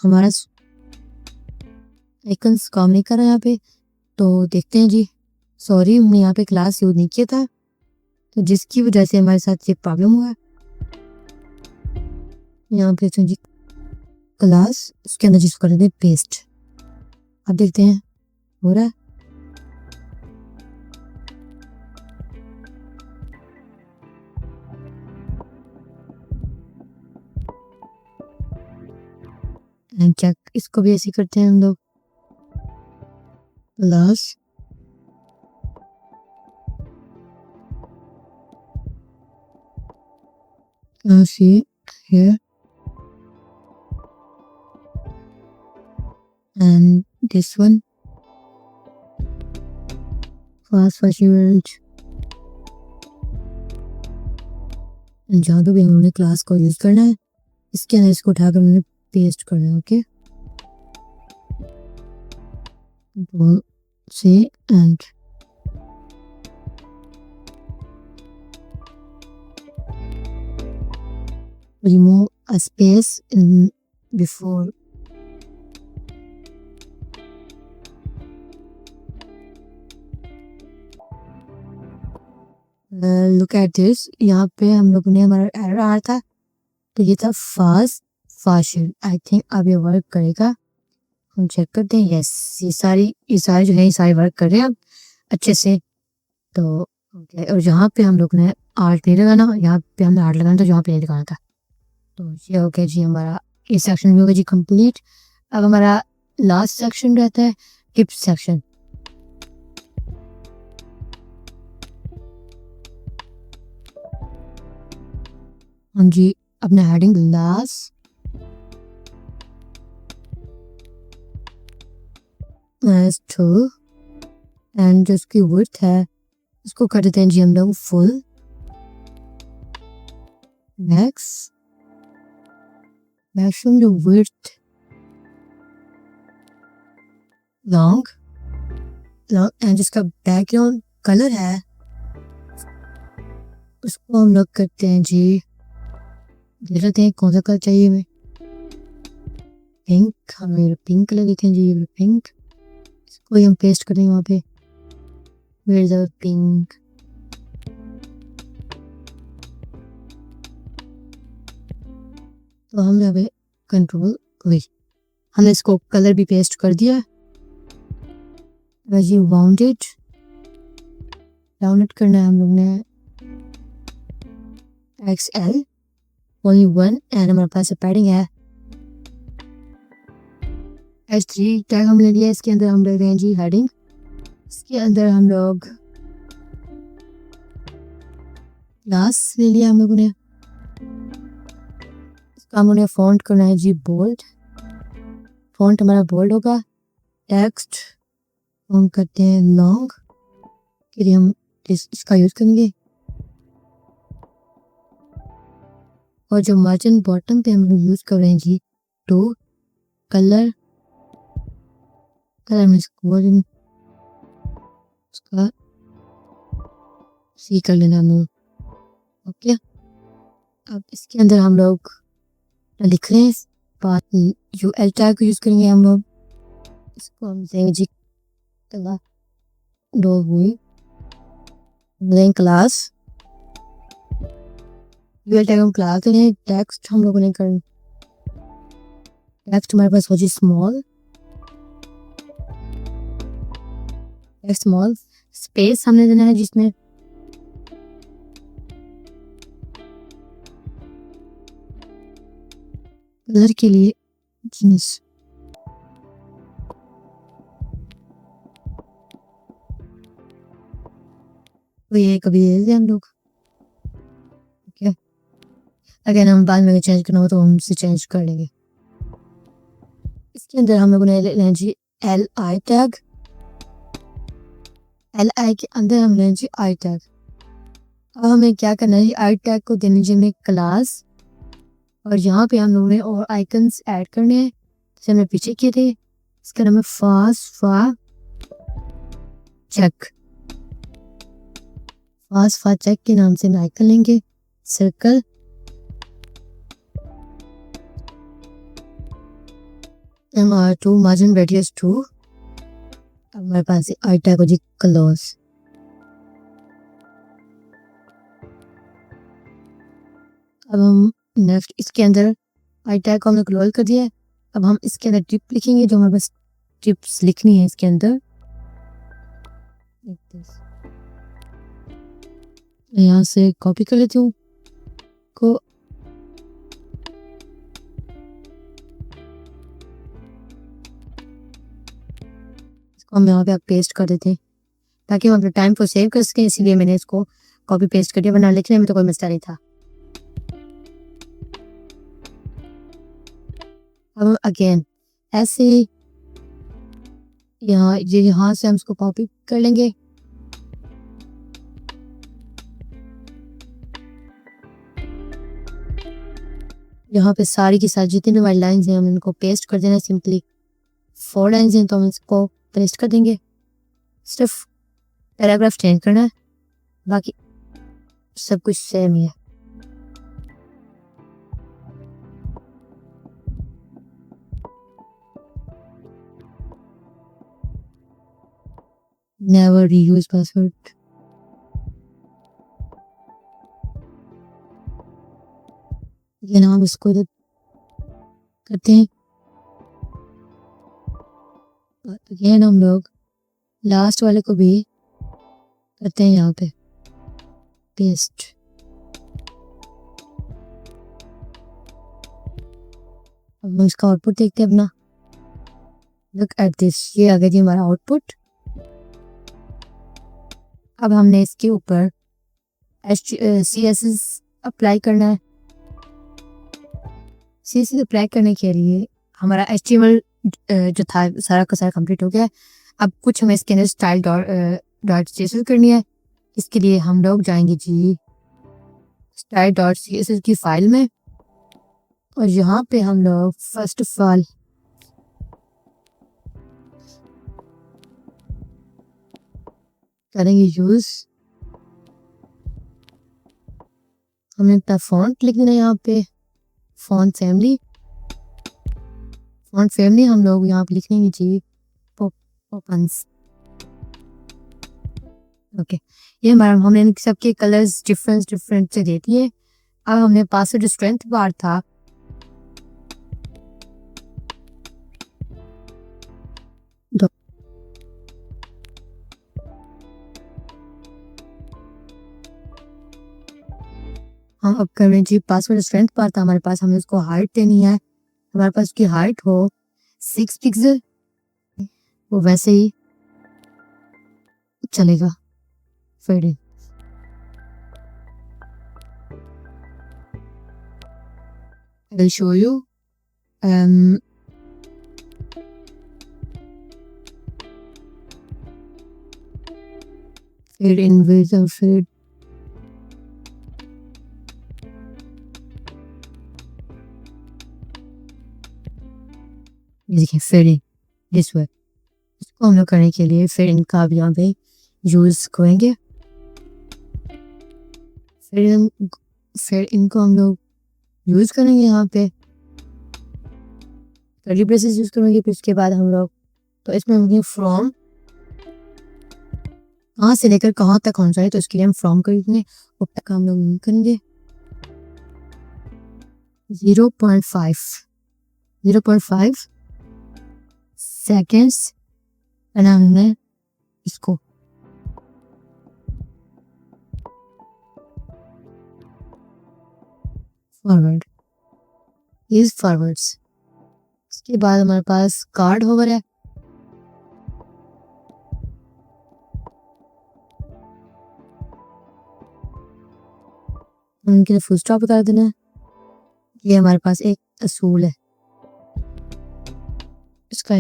हमारा आइकन्स काम नहीं कर रहा यहाँ पे, तो देखते हैं जी। सॉरी, हमने यहाँ पे क्लास यूज नहीं किया था, तो जिसकी वजह से हमारे साथ ये प्रॉब्लम हुआ। यहाँ पे जी क्लास, उसके अंदर जिसको कर देते हैं पेस्ट। अब देखते हैं हो रहा है। एंड चेक, इसको भी ऐसे करते हैं हम लोग class see here and this one fast shield. जहाँ पे भी हमने क्लास को यूज करना है इसके अंदर इसको उठाकर हमने पेस्ट करना है। Okay, C and remove a space in before look at this। यहाँ पे हम लोगों ने हमारा एरर आ रहा था, तो ये था फास्ट शील्ड। आई थिंक अब ये वर्क करेगा, हम चेक करते हैं। यस, ये सारी जो है ये सारी वर्क कर रहे हैं अब अच्छे से। तो ओके, और यहाँ पे हम लोग ने आर्ट नहीं लगाना, यहाँ पे हमने आर्ट लगाना था, जहाँ पे नहीं लगाना था। तो ये हो गया जी हमारा ये सेक्शन भी हो गया जी कंप्लीट। अब हमारा लास्ट सेक्शन रहता है टिप सेक्शन। हम जी अपना हेडिंग लास्ट एंड जो उसकी विड्थ है उसको कर देते हैं जी हम लोग फुल। नेक्स्ट मैक्सिमम जो विड्थ लॉन्ग लॉन्ग एंड जिसका बैकग्राउंड कलर है उसको हम लोग करते हैं जी, देख लेते हैं कौन सा कलर चाहिए हमें। पिंक, हमें पिंक कलर देते हैं जी, पिंक। इसको ही हम पेस्ट करेंगे वहाँ पे। Where is our pink. तो हम यहाँ पे कंट्रोल वी, हमने इसको कलर भी पेस्ट कर दिया है। वाउंडेड डाउनलोड करना है हम लोग ने XL only one एंड हमारे पास पैडिंग है H3 टैग हम ले लिया। इसके अंदर हम ले रहे हैं जी हेडिंग। इसके अंदर हम लोग क्लास ले लिया हम लोगों ने। इसका हमने फॉन्ट करना है जी बोल्ड, फॉन्ट हमारा बोल्ड होगा। टेक्स्ट हम करते हैं लॉन्ग के लिए हम इसका यूज करेंगे। और जो मार्जिन बॉटम पे हम लोग यूज कर रहे हैं जी टू कलर में उसका सी कर लेना हम। ओके, अब इसके अंदर हम लोग लिख रहे हैं बात UL टैग को यूज करेंगे हम लोग। इसको हम देंगे जी क्लास UL टैग हम क्लास देंगे। टेक्स्ट हम लोगों ने कर टेक्स्ट हमारे पास हो जी स्मॉल स्पेस हमने देना है जिसमें कलर के लिए जीन्स। तो ये कभी दे हम लोग। ओके, अगर हम बाद में चेंज करना हो तो हम इसे चेंज कर लेंगे। इसके अंदर हम लोगों ने लेना जी LI टैग। LI के अंदर हम लेना जी आई टैग। अब हमें क्या करना है, आई टैग को देने जी हमें क्लास, और यहाँ पे हम लोगों ने और आइकन्स ऐड करने हैं जैसे हमने पीछे किए थे। इसका नाम है फास्ट चेक के नाम से हम आइकन लेंगे। Circle MR2 margin radius 2। अब हमारे पास आई टैग हो जी क्लोज। अब हम नेक्स्ट इसके अंदर आई टैग को हमने क्लोज कर दिया है। अब हम इसके अंदर टिप लिखेंगे, जो हमारे पास टिप्स लिखनी है इसके अंदर। यहाँ से कॉपी कर लेती हूँ को इसको हम यहाँ पे आप पेस्ट कर देते हैं ताकि हम अपने टाइम को सेव कर सकें, इसीलिए मैंने इसको कॉपी पेस्ट कर दिया, वरना लिखने में तो कोई मसला नहीं था। अब अगेन ऐसे यहाँ से हम इसको कॉपी कर लेंगे। यहाँ पे सारी की सारी जितनी भी हमारी लाइन्स हैं हम इनको पेस्ट कर देना। सिंपली 4 लाइन्स हैं तो हम इसको पेस्ट कर देंगे। सिर्फ पैराग्राफ चेंज करना है, बाकी सब कुछ सेम ही है। Never reuse password। ये नाम इसको करते हैं। अगेन हम लोग लास्ट वाले को भी करते हैं यहाँ पे पेस्ट। अब हम इसका आउटपुट देखते हैं अपना। लुक एट दिस, ये आ गया जी हमारा आउटपुट। अब हमने इसके ऊपर CSS अप्लाई करना है। CSS अप्लाई करने के लिए हमारा HTML जो था सारा का सारा कंप्लीट हो गया है। अब कुछ हमें इसके अंदर स्टाइल डॉट CSS करनी है। इसके लिए हम लोग जाएंगे जी style.css की फाइल में। और यहाँ पे हम लोग फर्स्ट ऑफ ऑल करेंगे यूज, हमें अपना फॉन्ट लिख देना है यहाँ पे, फॉन्ट फैमिली हम लोग यहाँ पे लिख देंगे जी पोपन्स। ओके, ये हमारा हमने इन सबके कलर्स डिफरेंट से दे दिए। अब हमने पासवर्ड स्ट्रेंथ बार था हम अब कर रहे हैं जी पासवर्ड स्ट्रेंथ बार था हमारे पास, हमें उसको हाइट देनी है, हमारे पास उसकी हाइट हो 6 पिक्सल, वो वैसे ही चलेगा। फिर I'll show you. Fade in with or fade. देखिए फेडिंग दिस वे, इसको हम लोग करने के लिए फेडिंग का भी यहाँ पे यूज करेंगे। फेडिंग को हम लोग यूज करेंगे यहाँ पे, कर्ली ब्रेसेस यूज करेंगे। फिर उसके बाद हम लोग तो इसमें हम फ्रॉम कहाँ से लेकर कहाँ तक होना चाहिए, तो इसके लिए हम फ्रॉम करेंगे, अब तक हम लोग करेंगे 0.5 सेकेंड्स, एंड हमने इसको फॉरवर्ड इज फॉरवर्ड्स। इसके बाद हमारे पास कार्ड होवर है, उनके लिए फुल स्टॉप बता देना है। ये हमारे पास एक असूल है इसका,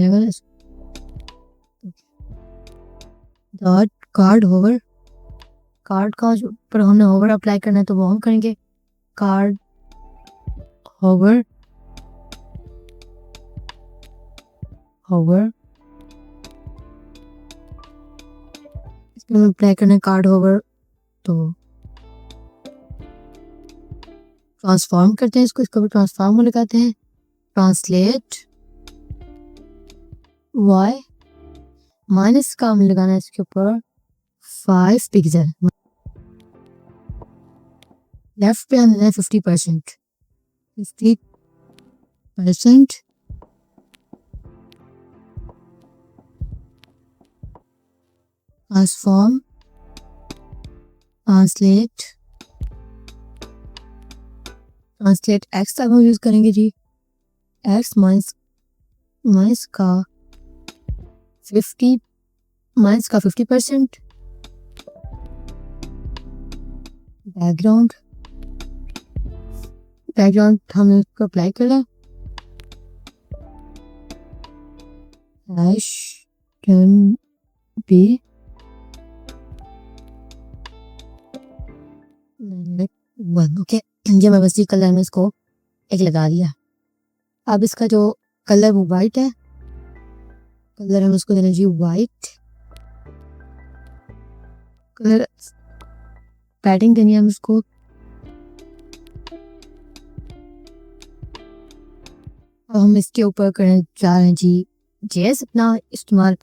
डॉट कार्ड होवर, कार्ड का पर हमने होवर अप्लाई करना है तो वो हम करेंगे कार्ड होवर इसमें अप्लाई करना है कार्ड होवर, तो ट्रांसफॉर्म करते हैं इसको भी ट्रांसफॉर्म में लगाते हैं, ट्रांसलेट वाई माइनस का हमें लगाना है इसके ऊपर 5 पिक्सल, लेफ्ट पे हम लेना है 50%, ट्रांसफॉर्म ट्रांसलेट एक्स तक हम यूज करेंगे जी, एक्स माइनस का 50% बैकग्राउंड हमने इसको अप्लाई करना, हैश कैन बी ओके, ये मैं बस कलर में इसको एक लगा दिया। अब इसका जो कलर वो वाइट है, कलर हम उसको देना जी वाइट कलर, पैडिंग देनी है हम उसको, अब हम इसके ऊपर करने जा रहे हैं जी जेएस अपना इस्तेमाल।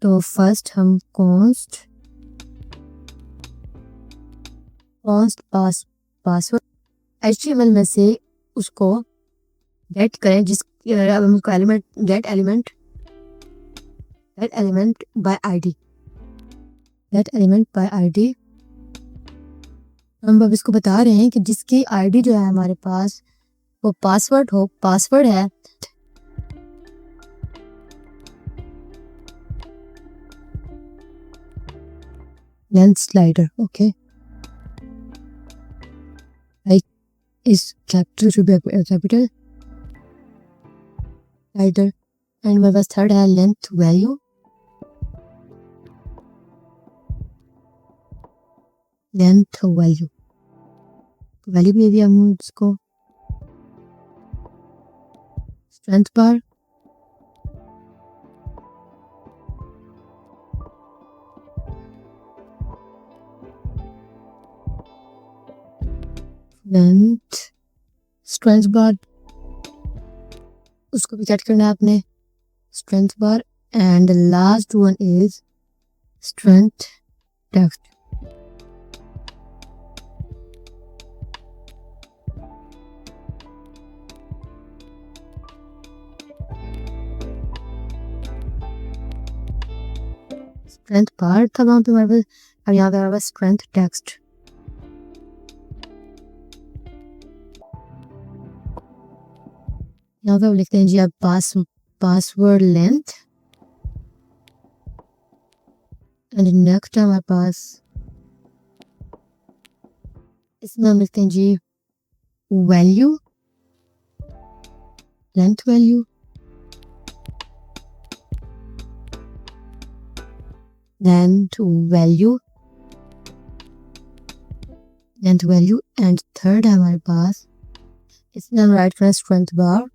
तो फर्स्ट हम कॉन्स्ट पासवर्ड HTML में से उसको गेट करें, जिस अब हमको गेट एलिमेंट बाय आईडी, हम अब इसको बता रहे हैं कि जिसकी आईडी जो है हमारे पास वो पासवर्ड है, length slider okay, is capital should be capital slider, and my third है length value भी दिया हम इसको, strength bar, length, strength bar, उसको भी सेट करना है आपने, strength bar, and last one is strength text. Strength bar था वहां पे हमारे पास, अब यहाँ पे हमारे पास स्ट्रेंथ टेक्स्ट. यहाँ पे हम लिखते हैं जी आप पासवर्ड लेंथ, एंड नेक्स्ट हमारे पास इसमें हम लिखते हैं जी value, length value, length value, and third है हमारे पास इसमें हम राइट करें strength bar,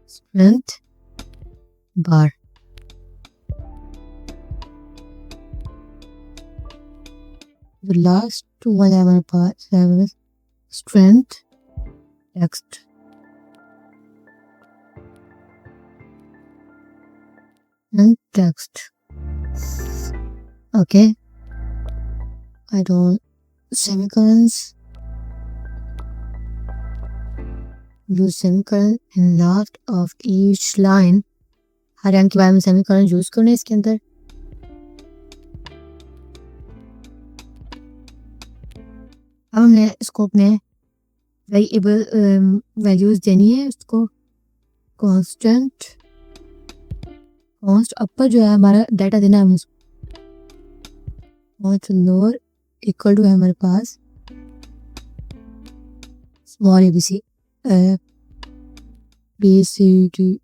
strength bar. The last one है हमारे पास है strength text. And text. Okay. I don't semicolons. Use semicolon in last of each line. Her line के बाद में semicolon यूज करना है इसके अंदर. अब हमने इसको अपने वेरिएबल वैल्यूज देनी है. उसको कांस्टेंट अपर जो है हमारा डाटा देना है हमें, लोअर इक्वल टू है हमारे पास small ABC BCD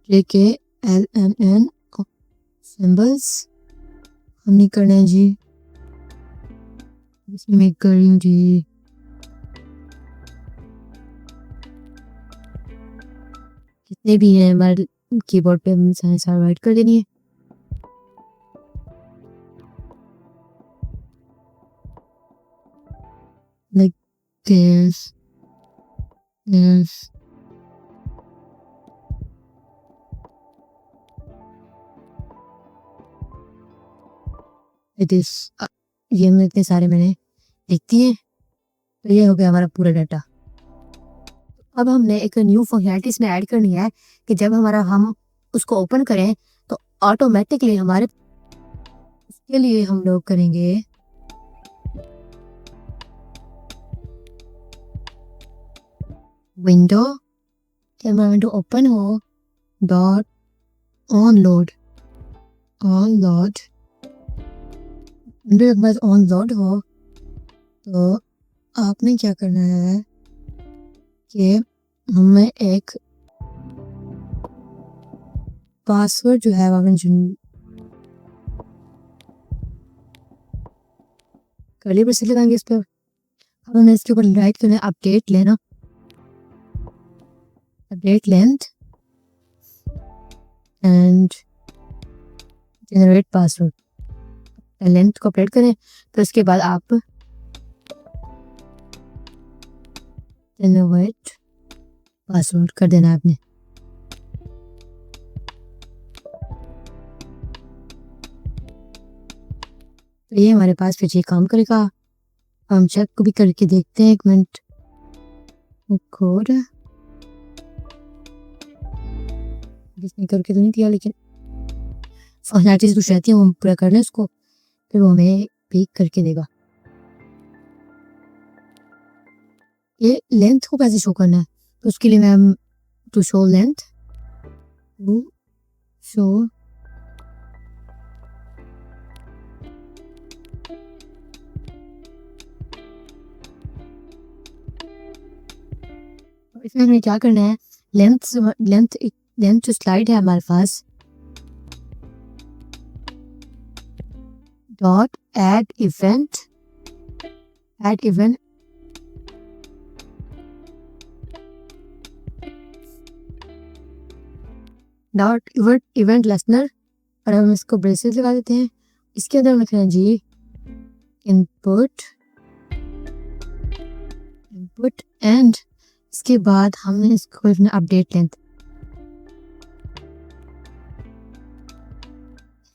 JK LMN symbols हमने करना है जी. इसमें मैं कर रही हूँ जी जितने भी हैं हमारे कीबोर्ड पे हम सारे राइट कर देनी है. Like this. It is. ये हमने इतने सारे मैंने लिख दिए. तो ये हो गया हमारा पूरा डाटा. अब हमने एक न्यू फंक्शनैलिटी इसमें ऐड करनी है कि जब हम उसको ओपन करें तो ऑटोमेटिकली हमारे, उसके लिए हम लोग करेंगे विंडो, जब हमारा विंडो ओपन हो डॉट ऑन लोड, विंडो एक बार ऑन लोड हो तो आपने क्या करना है कि हमें एक पासवर्ड जो है आपने कर्ली ब्रेसेस लगाएंगे इस पर. अब हमें इसके ऊपर राइट करना है अपडेट लेना, update length and generate password. Length को अपडेट करें तो इसके बाद आप जनरेट पासवर्ड कर देना आपने. तो ये हमारे पास फिर ये काम करेगा. हम चेक को भी करके देखते हैं. एक मिनट, कोड जिसने करके तो नहीं दिया लेकिन फंक्शनैलिटीज कुछ रहती है वो पूरा कर लें उसको, फिर वो हमें भी करके देगा. ये लेंथ को कैसे शो करना है तो उसके लिए मैं to show length, to show इसमें हमें क्या करना है, लेंथ जो स्लाइड है हमारे पास dot add event add event dot event listener, और हम इसको ब्रेसेस लगा देते हैं। इसके अंदर हम लिख रहे हैं जी इनपुट एंड इसके बाद हमने इसको लिखना अपडेट लेंथ।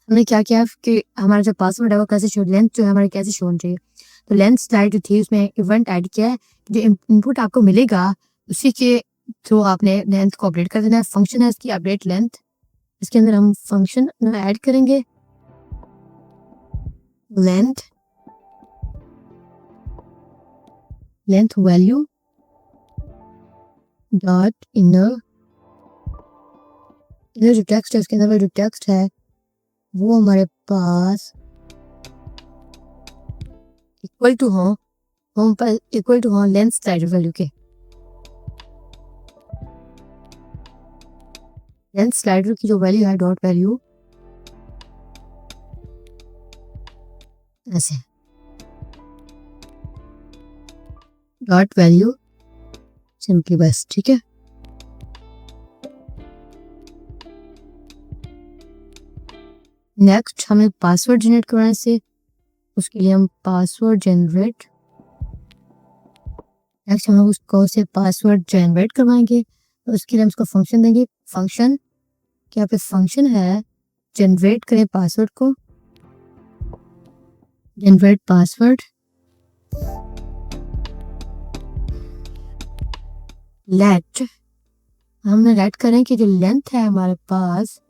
हमने क्या किया कि हमारा जो पासवर्ड है वो कैसे शो, लेंथ जो है हमारी कैसे शो होनी चाहिए। तो लेंथ स्लाइड जो थी उसमें इवेंट ऐड किया है, जो इनपुट आपको मिलेगा उसी के थ्रू आपने लेंथ को अपडेट कर देना है। फंक्शन है इसकी अपडेट लेंथ, इसके अंदर हम फंक्शन ऐड करेंगे लेंथ वैल्यू डॉट इनर जो टेक्स्ट है उसके अंदर जो टेक्स्ट है वो हमारे पास इक्वल टू हो लेंथ स्लाइडर वैल्यू के। लेंथ स्लाइडर की जो वैल्यू है डॉट वैल्यू ऐसे डॉट वैल्यू सिंपली बस, ठीक है। नेक्स्ट हमें पासवर्ड जनरेट करवाने से, उसके लिए हम पासवर्ड जनरेट करवाएंगे। तो उसके लिए हम उसको फंक्शन देंगे। फंक्शन क्या पे फंक्शन है जनरेट करें पासवर्ड को, जनरेट पासवर्ड लेट, हमने लेट करें कि जो लेंथ है हमारे पास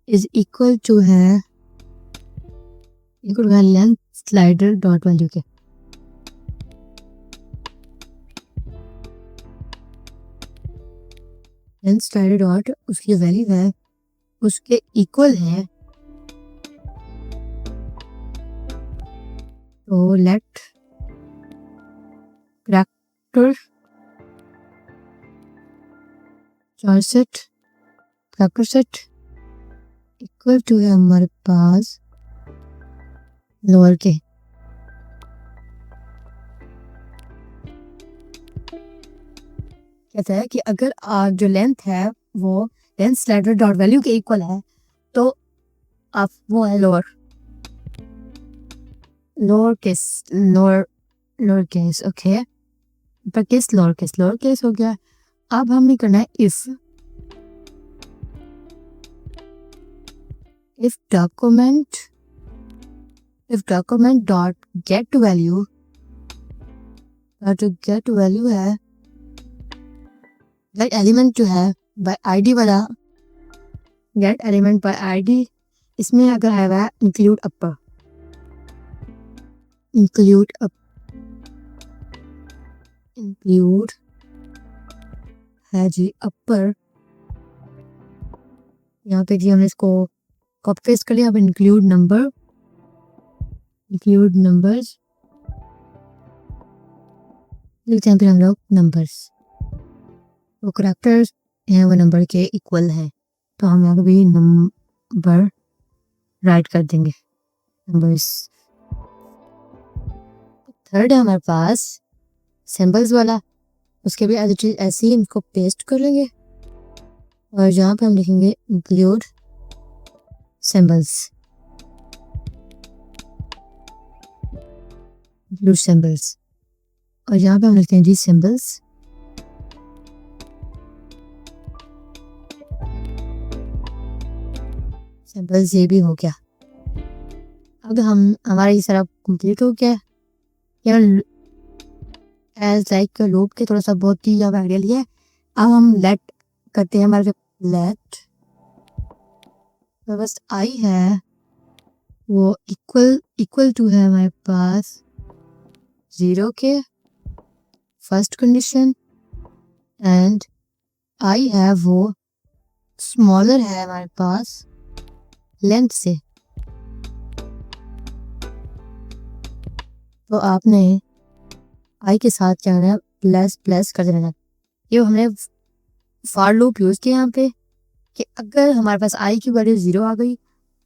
इज इक्वल टू है लेंथ स्लाइडर डॉट वैल्यू के। लेंथ स्लाइडर डॉट उसकी वैल्यू है उसके इक्वल है, तो लेट कैरेक्टर 64 इक्वल टू है हमारे पास लोअर के। कहता है कि अगर जो लेंथ है वो लेंथ स्लाइडर डॉट वैल्यू के इक्वल है तो आप वो है लोअर केस ओके, पर केस लोअर केस हो गया। अब हमने करना है if document dot get value, जो गेट वैल्यू है गेट एलिमेंट जो है बाय आईडी वाला, गेट एलिमेंट बाय आईडी, इसमें अगर है वह इंक्लूड है जी अपर। यहाँ पे जी हमने इसको कॉपी पेस्ट कर लिया। अब इंक्लूड नंबर्स लिखते हैं फिर हम लोग नंबर्स, वो करैक्टर्स हैं वो नंबर के इक्वल है, तो हम यहाँ पे भी नंबर राइट कर देंगे नंबर्स। थर्ड है हमारे पास सिंबल्स वाला, उसके भी ऐसे ही इनको पेस्ट कर लेंगे और जहाँ पे हम लिखेंगे इंक्लूड सिंबल्स और यहाँ पे हम लिखते हैं जी सिंबल्स। ये भी हो गया। अब हमारा ये सारा कंप्लीट हो गया। एज लाइक लूप के थोड़ा सा बहुत ही ज़्यादा आइडिया लिया है। अब हम लेट करते हैं, हमारे लेट बस आई है वो इक्वल टू है हमारे पास 0 के फर्स्ट कंडीशन, एंड आई है वो स्मॉलर है हमारे पास लेंथ से। तो आपने आई के साथ क्या करना है प्लस कर देना है। ये हमने फॉर लूप यूज किया यहाँ पे कि अगर हमारे पास आई की वैल्यू 0 आ गई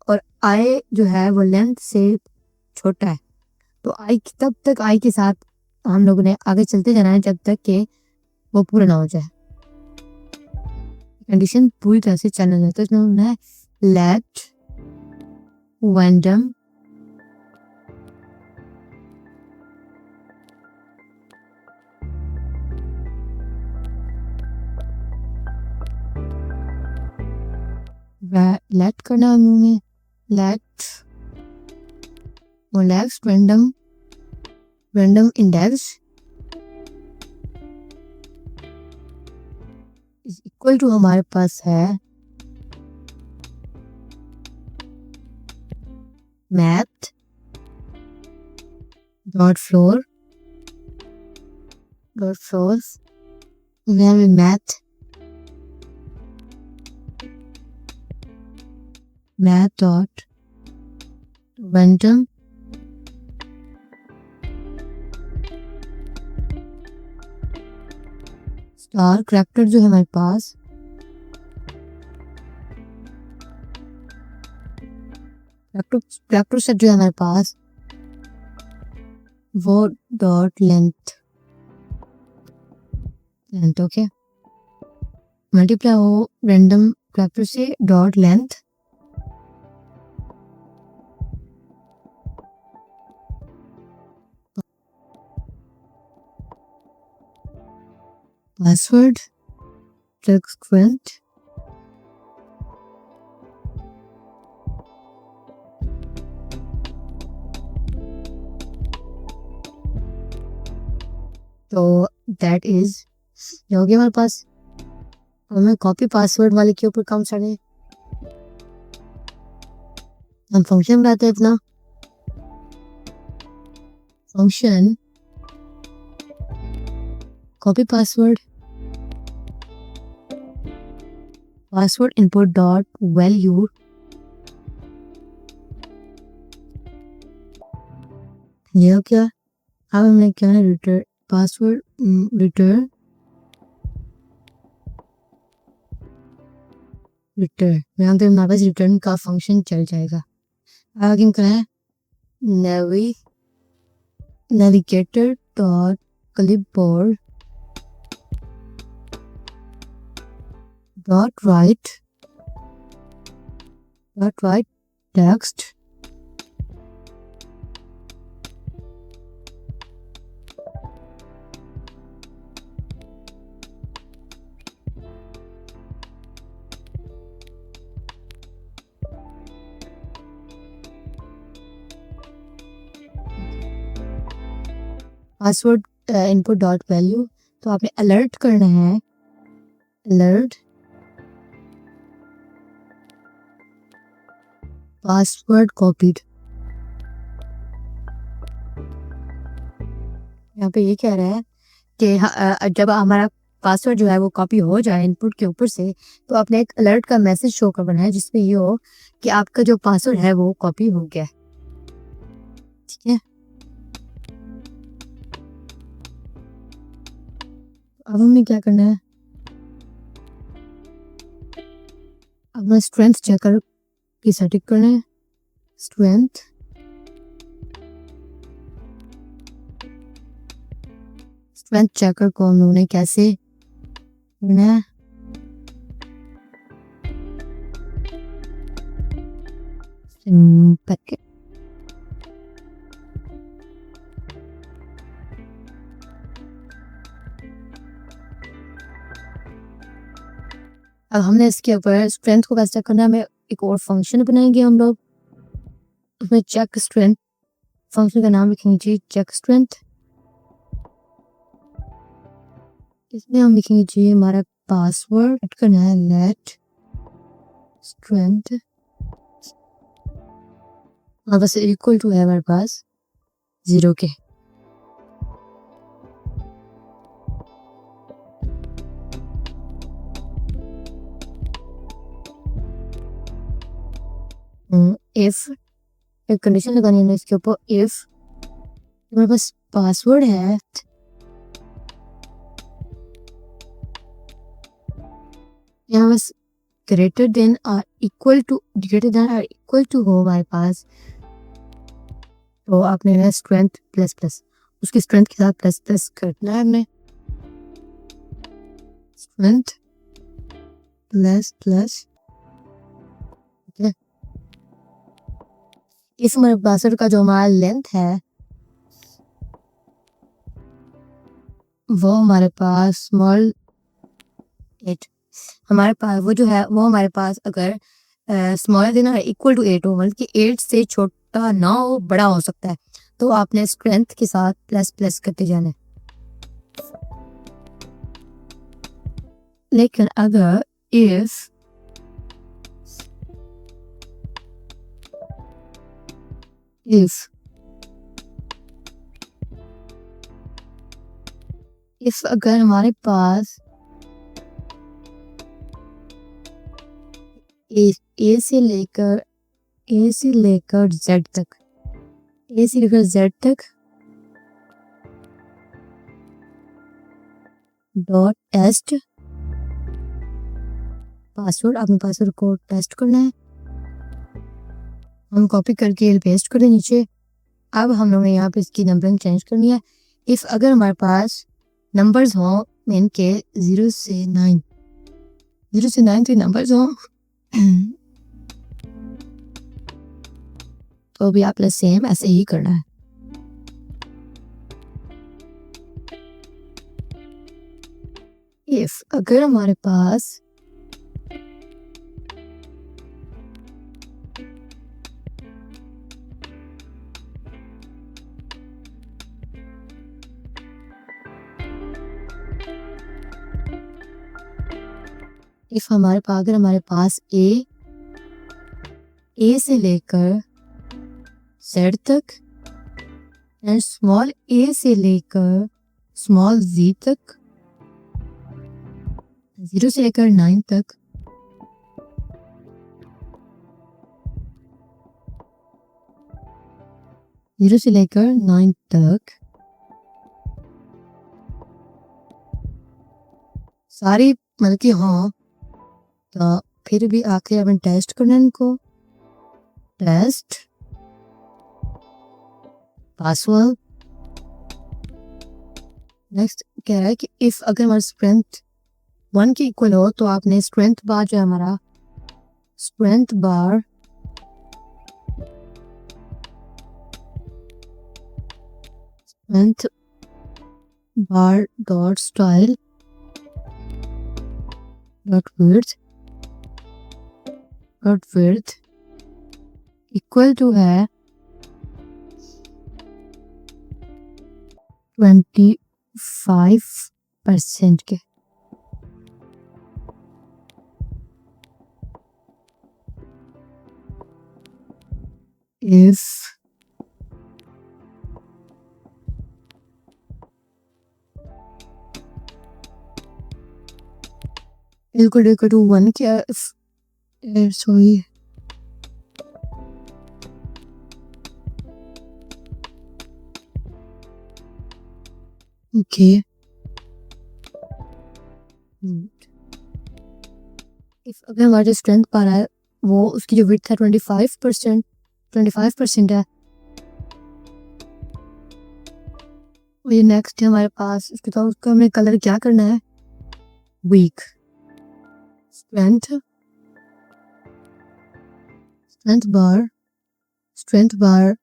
और आई जो है वो लेंथ से छोटा है, तो आई तब तक आई के साथ हम लोगों ने आगे चलते जाना है जब तक कि वो पूरा ना हो जाए, कंडीशन पूरी तरह से चलना है। तो इसमें हमने है लेट रैंडम लेट करना हमने let random index is equal to हमारे पास है मैथ डॉट फ्लोर्स में math dot random star character जो है हमारे पास करैक्टर सेट जो है हमारे पास वो डॉट लेंथ ओके मल्टीप्लाई हो रैंडम करैक्टर से डॉट लेंथ पासवर्ड स्ट्रिंग तो दैट इज हो गया हमारे पास। हमें कॉपी पासवर्ड वाले के ऊपर काम चढ़े, हम फंक्शन बनाते हैं अपना function copy password input dot value ये हो क्या। अब हमने क्या है रिटर्न पासवर्ड रिटर्न यहाँ पे हमारे पास रिटर्न का फंक्शन चल जाएगा। आगे हम क्या है navigator dot clipboard dot right text password input dot value. तो आपने अलर्ट करना है अलर्ट पासवर्ड कॉपीड। यहाँ पे ये कह रहा है कि जब हमारा पासवर्ड जो है वो कॉपी हो जाए इनपुट के ऊपर से, तो आपने एक अलर्ट का मैसेज शो करना है जिसमें ये हो कि आपका जो पासवर्ड है वो कॉपी हो गया। ठीक है, अब हमें क्या करना है, अपना स्ट्रेंथ चेकर की सेटिंग करना है। स्ट्रेंथ चेकर को हम लोगों ने कैसे करना है, सिंपल अब हमने इसके ऊपर स्ट्रेंथ को कैसे करना है, हमें एक और फंक्शन बनाएंगे हम लोग, उसमें चेक स्ट्रेंथ फंक्शन का नाम लिखेंगे चेक स्ट्रेंथ। इसमें हम लिखेंगे जी हमारा पासवर्ड करना है लेट स्ट्रेंथ हमारे पास इक्वल टू है हमारे पास 0 के। इफ एक कंडीशन लगानी है इसके ऊपर, इफ हमारे पास पासवर्ड है यहाँ बस ग्रेटर देन और इक्वल टू हो हमारे पास, तो आपने स्ट्रेंथ प्लस प्लस, उसकी स्ट्रेंथ के साथ प्लस प्लस करना है हमने, स्ट्रेंथ प्लस प्लस। ठीक है, इस हमारे बासठ का जो हमारा लेंथ है वो हमारे पास स्मॉल 8, हमारे पास वो जो है वो हमारे पास अगर स्मॉल देना है इक्वल टू 8 हो, मतलब कि 8 से छोटा ना हो, बड़ा हो सकता है, तो आपने स्ट्रेंथ के साथ प्लस प्लस करते जाना है। लेकिन अगर इफ अगर हमारे पास ए से लेकर जेड तक, डॉट टेस्ट पासवर्ड, आपने पासवर्ड को टेस्ट करना है, हम कॉपी करके पेस्ट कर दें नीचे। अब हम लोगों ने यहाँ पे इसकी नंबरिंग चेंज करनी है। इफ अगर हमारे पास नंबर्स हों मीन के 0 से 9 तो नंबर्स हों तो भी आपने सेम ऐसे ही करना है। इफ अगर हमारे पास अगर हमारे पास ए से लेकर जेड तक एंड स्मॉल ए से लेकर स्मॉल जी तक, 0 से लेकर 9 तक, सारी मतलब कि हाँ, तो फिर भी आखिर हमें टेस्ट करना है इनको, टेस्ट पासवर्ड। नेक्स्ट कह रहा है कि इफ अगर हमारा स्ट्रेंथ 1 के इक्वल हो तो आपने स्ट्रेंथ बार जो है हमारा strength bar dot style dot width equal to है 25% के। if equal to 1 क्या sorry okay if अगर हमारा स्ट्रेंथ पा रहा है वो उसकी जो विड्थ है 25% है, ये नेक्स्ट है हमारे पास। उसके बाद उसका हमें कलर क्या करना है, weak strength bar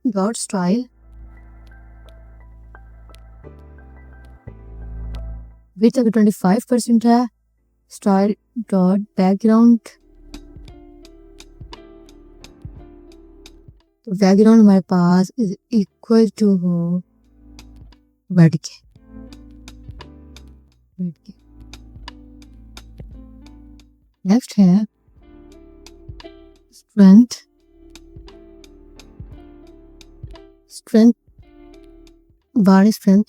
dot style width अगर 25% है, स्टाइल डॉट बैकग्राउंड, तो बैकग्राउंड हमारे पास इज इक्वल टू हो बैठ के नेक्स्ट है strength bar strength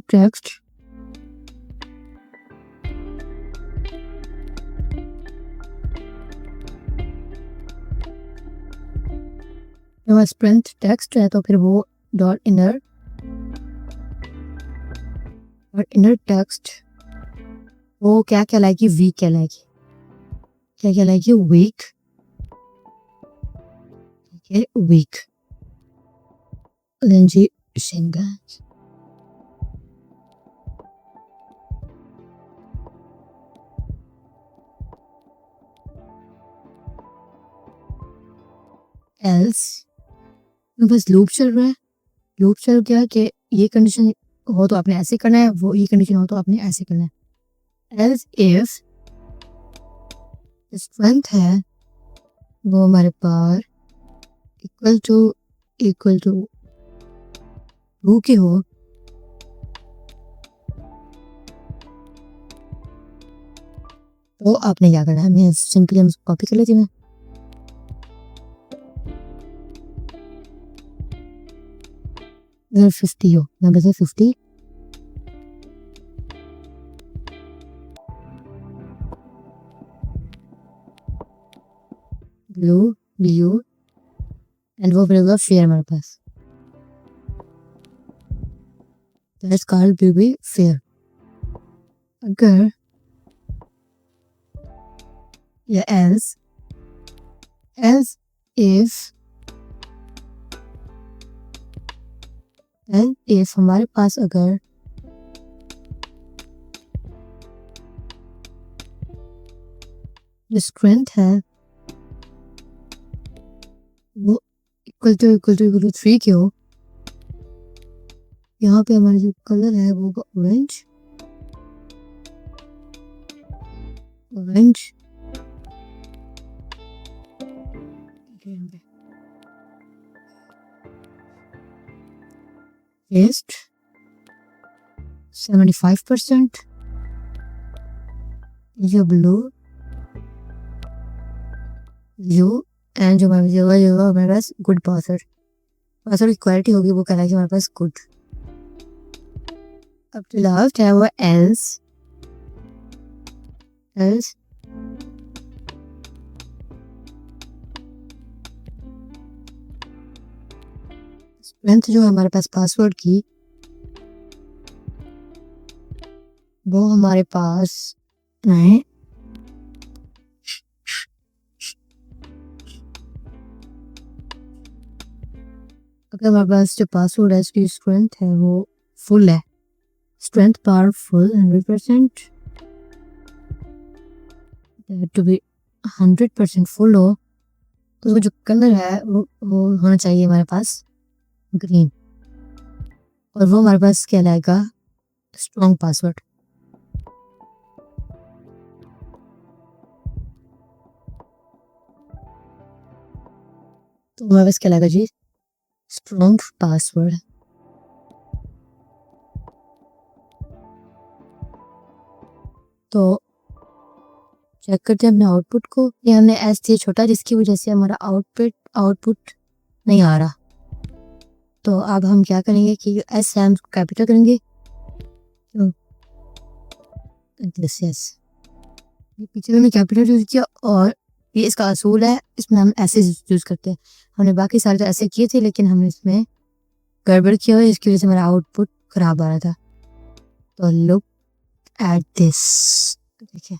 text strength text है तो फिर वो डॉट इनर और इनर टेक्स्ट वो क्या कहलाएगी, वीक कहलाएगी। क्या कहलाएगी, वीक। ठीक है, वीक। देन जी सिंगल एल्स, बस लूप चल रहा है। लूप चल गया कि ये कंडीशन हो तो आपने ऐसे करना है, वो ये कंडीशन हो तो आपने ऐसे करना है। एल्स इफ स्ट्रेंथ है वो हमारे पास इक्वल टू टू के हो, तो आपने क्या करना है, मैं सिंपली हम कॉपी कर लेती हूँ। अगर 50 हो, यहाँ पे 50 ब्लू एंड वो फिर फेयर हमारे पास, दैट्स कॉल्ड बी फेयर। अगर या एल्स इफ हमारे पास अगर जो स्ट्रेंथ है वो इक्वल टू 3 के हो, यहाँ पे हमारा जो कलर है वो ऑरेंज टेस्ट 75%, ये ब्लू एंड जो हमारे पास गुड पासवर्ड की क्वालिटी होगी वो कहलाएगी हमारे पास गुड। अब जो लास्ट है वो एल्स स्ट्रेंथ जो हमारे पास पासवर्ड की वो हमारे पास है अगर हमारे पास जो पासवर्ड है इसकी स्ट्रेंथ है वो फुल है, strength power full 100%, to be 100% full हो तो उसका जो कलर है वो होना चाहिए हमारे पास ग्रीन, और वो हमारे पास कहलाएगा स्ट्रॉन्ग पासवर्ड। तो हमारे पास कहलाएगा जी स्ट्रॉन्ग पासवर्ड। तो चेक करते हैं अपने आउटपुट को, ये हमने एस दिया छोटा जिसकी वजह से हमारा आउटपुट नहीं आ रहा। तो अब हम क्या करेंगे कि एस है हम कैपिटल करेंगे, यस ये पीछे हमने कैपिटल यूज किया, और ये इसका असूल है, इसमें हम ऐसे यूज करते हैं। हमने बाकी सारे तो ऐसे किए थे लेकिन हमने इसमें गड़बड़ किया हुआ, इसकी वजह से हमारा आउटपुट खराब आ रहा था। तो लुक एट दिस, देखिए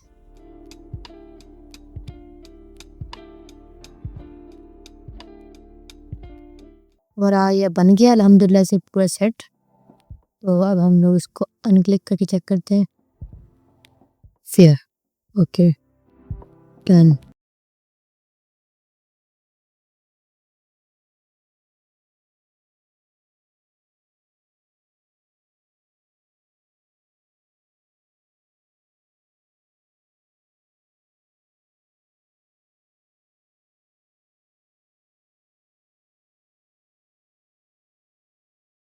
हमारा ये बन गया अल्हम्दुलिल्लाह से पूरा सेट। तो अब हम लोग इसको अनक्लिक करके चेक करते हैं। Fair, okay, done.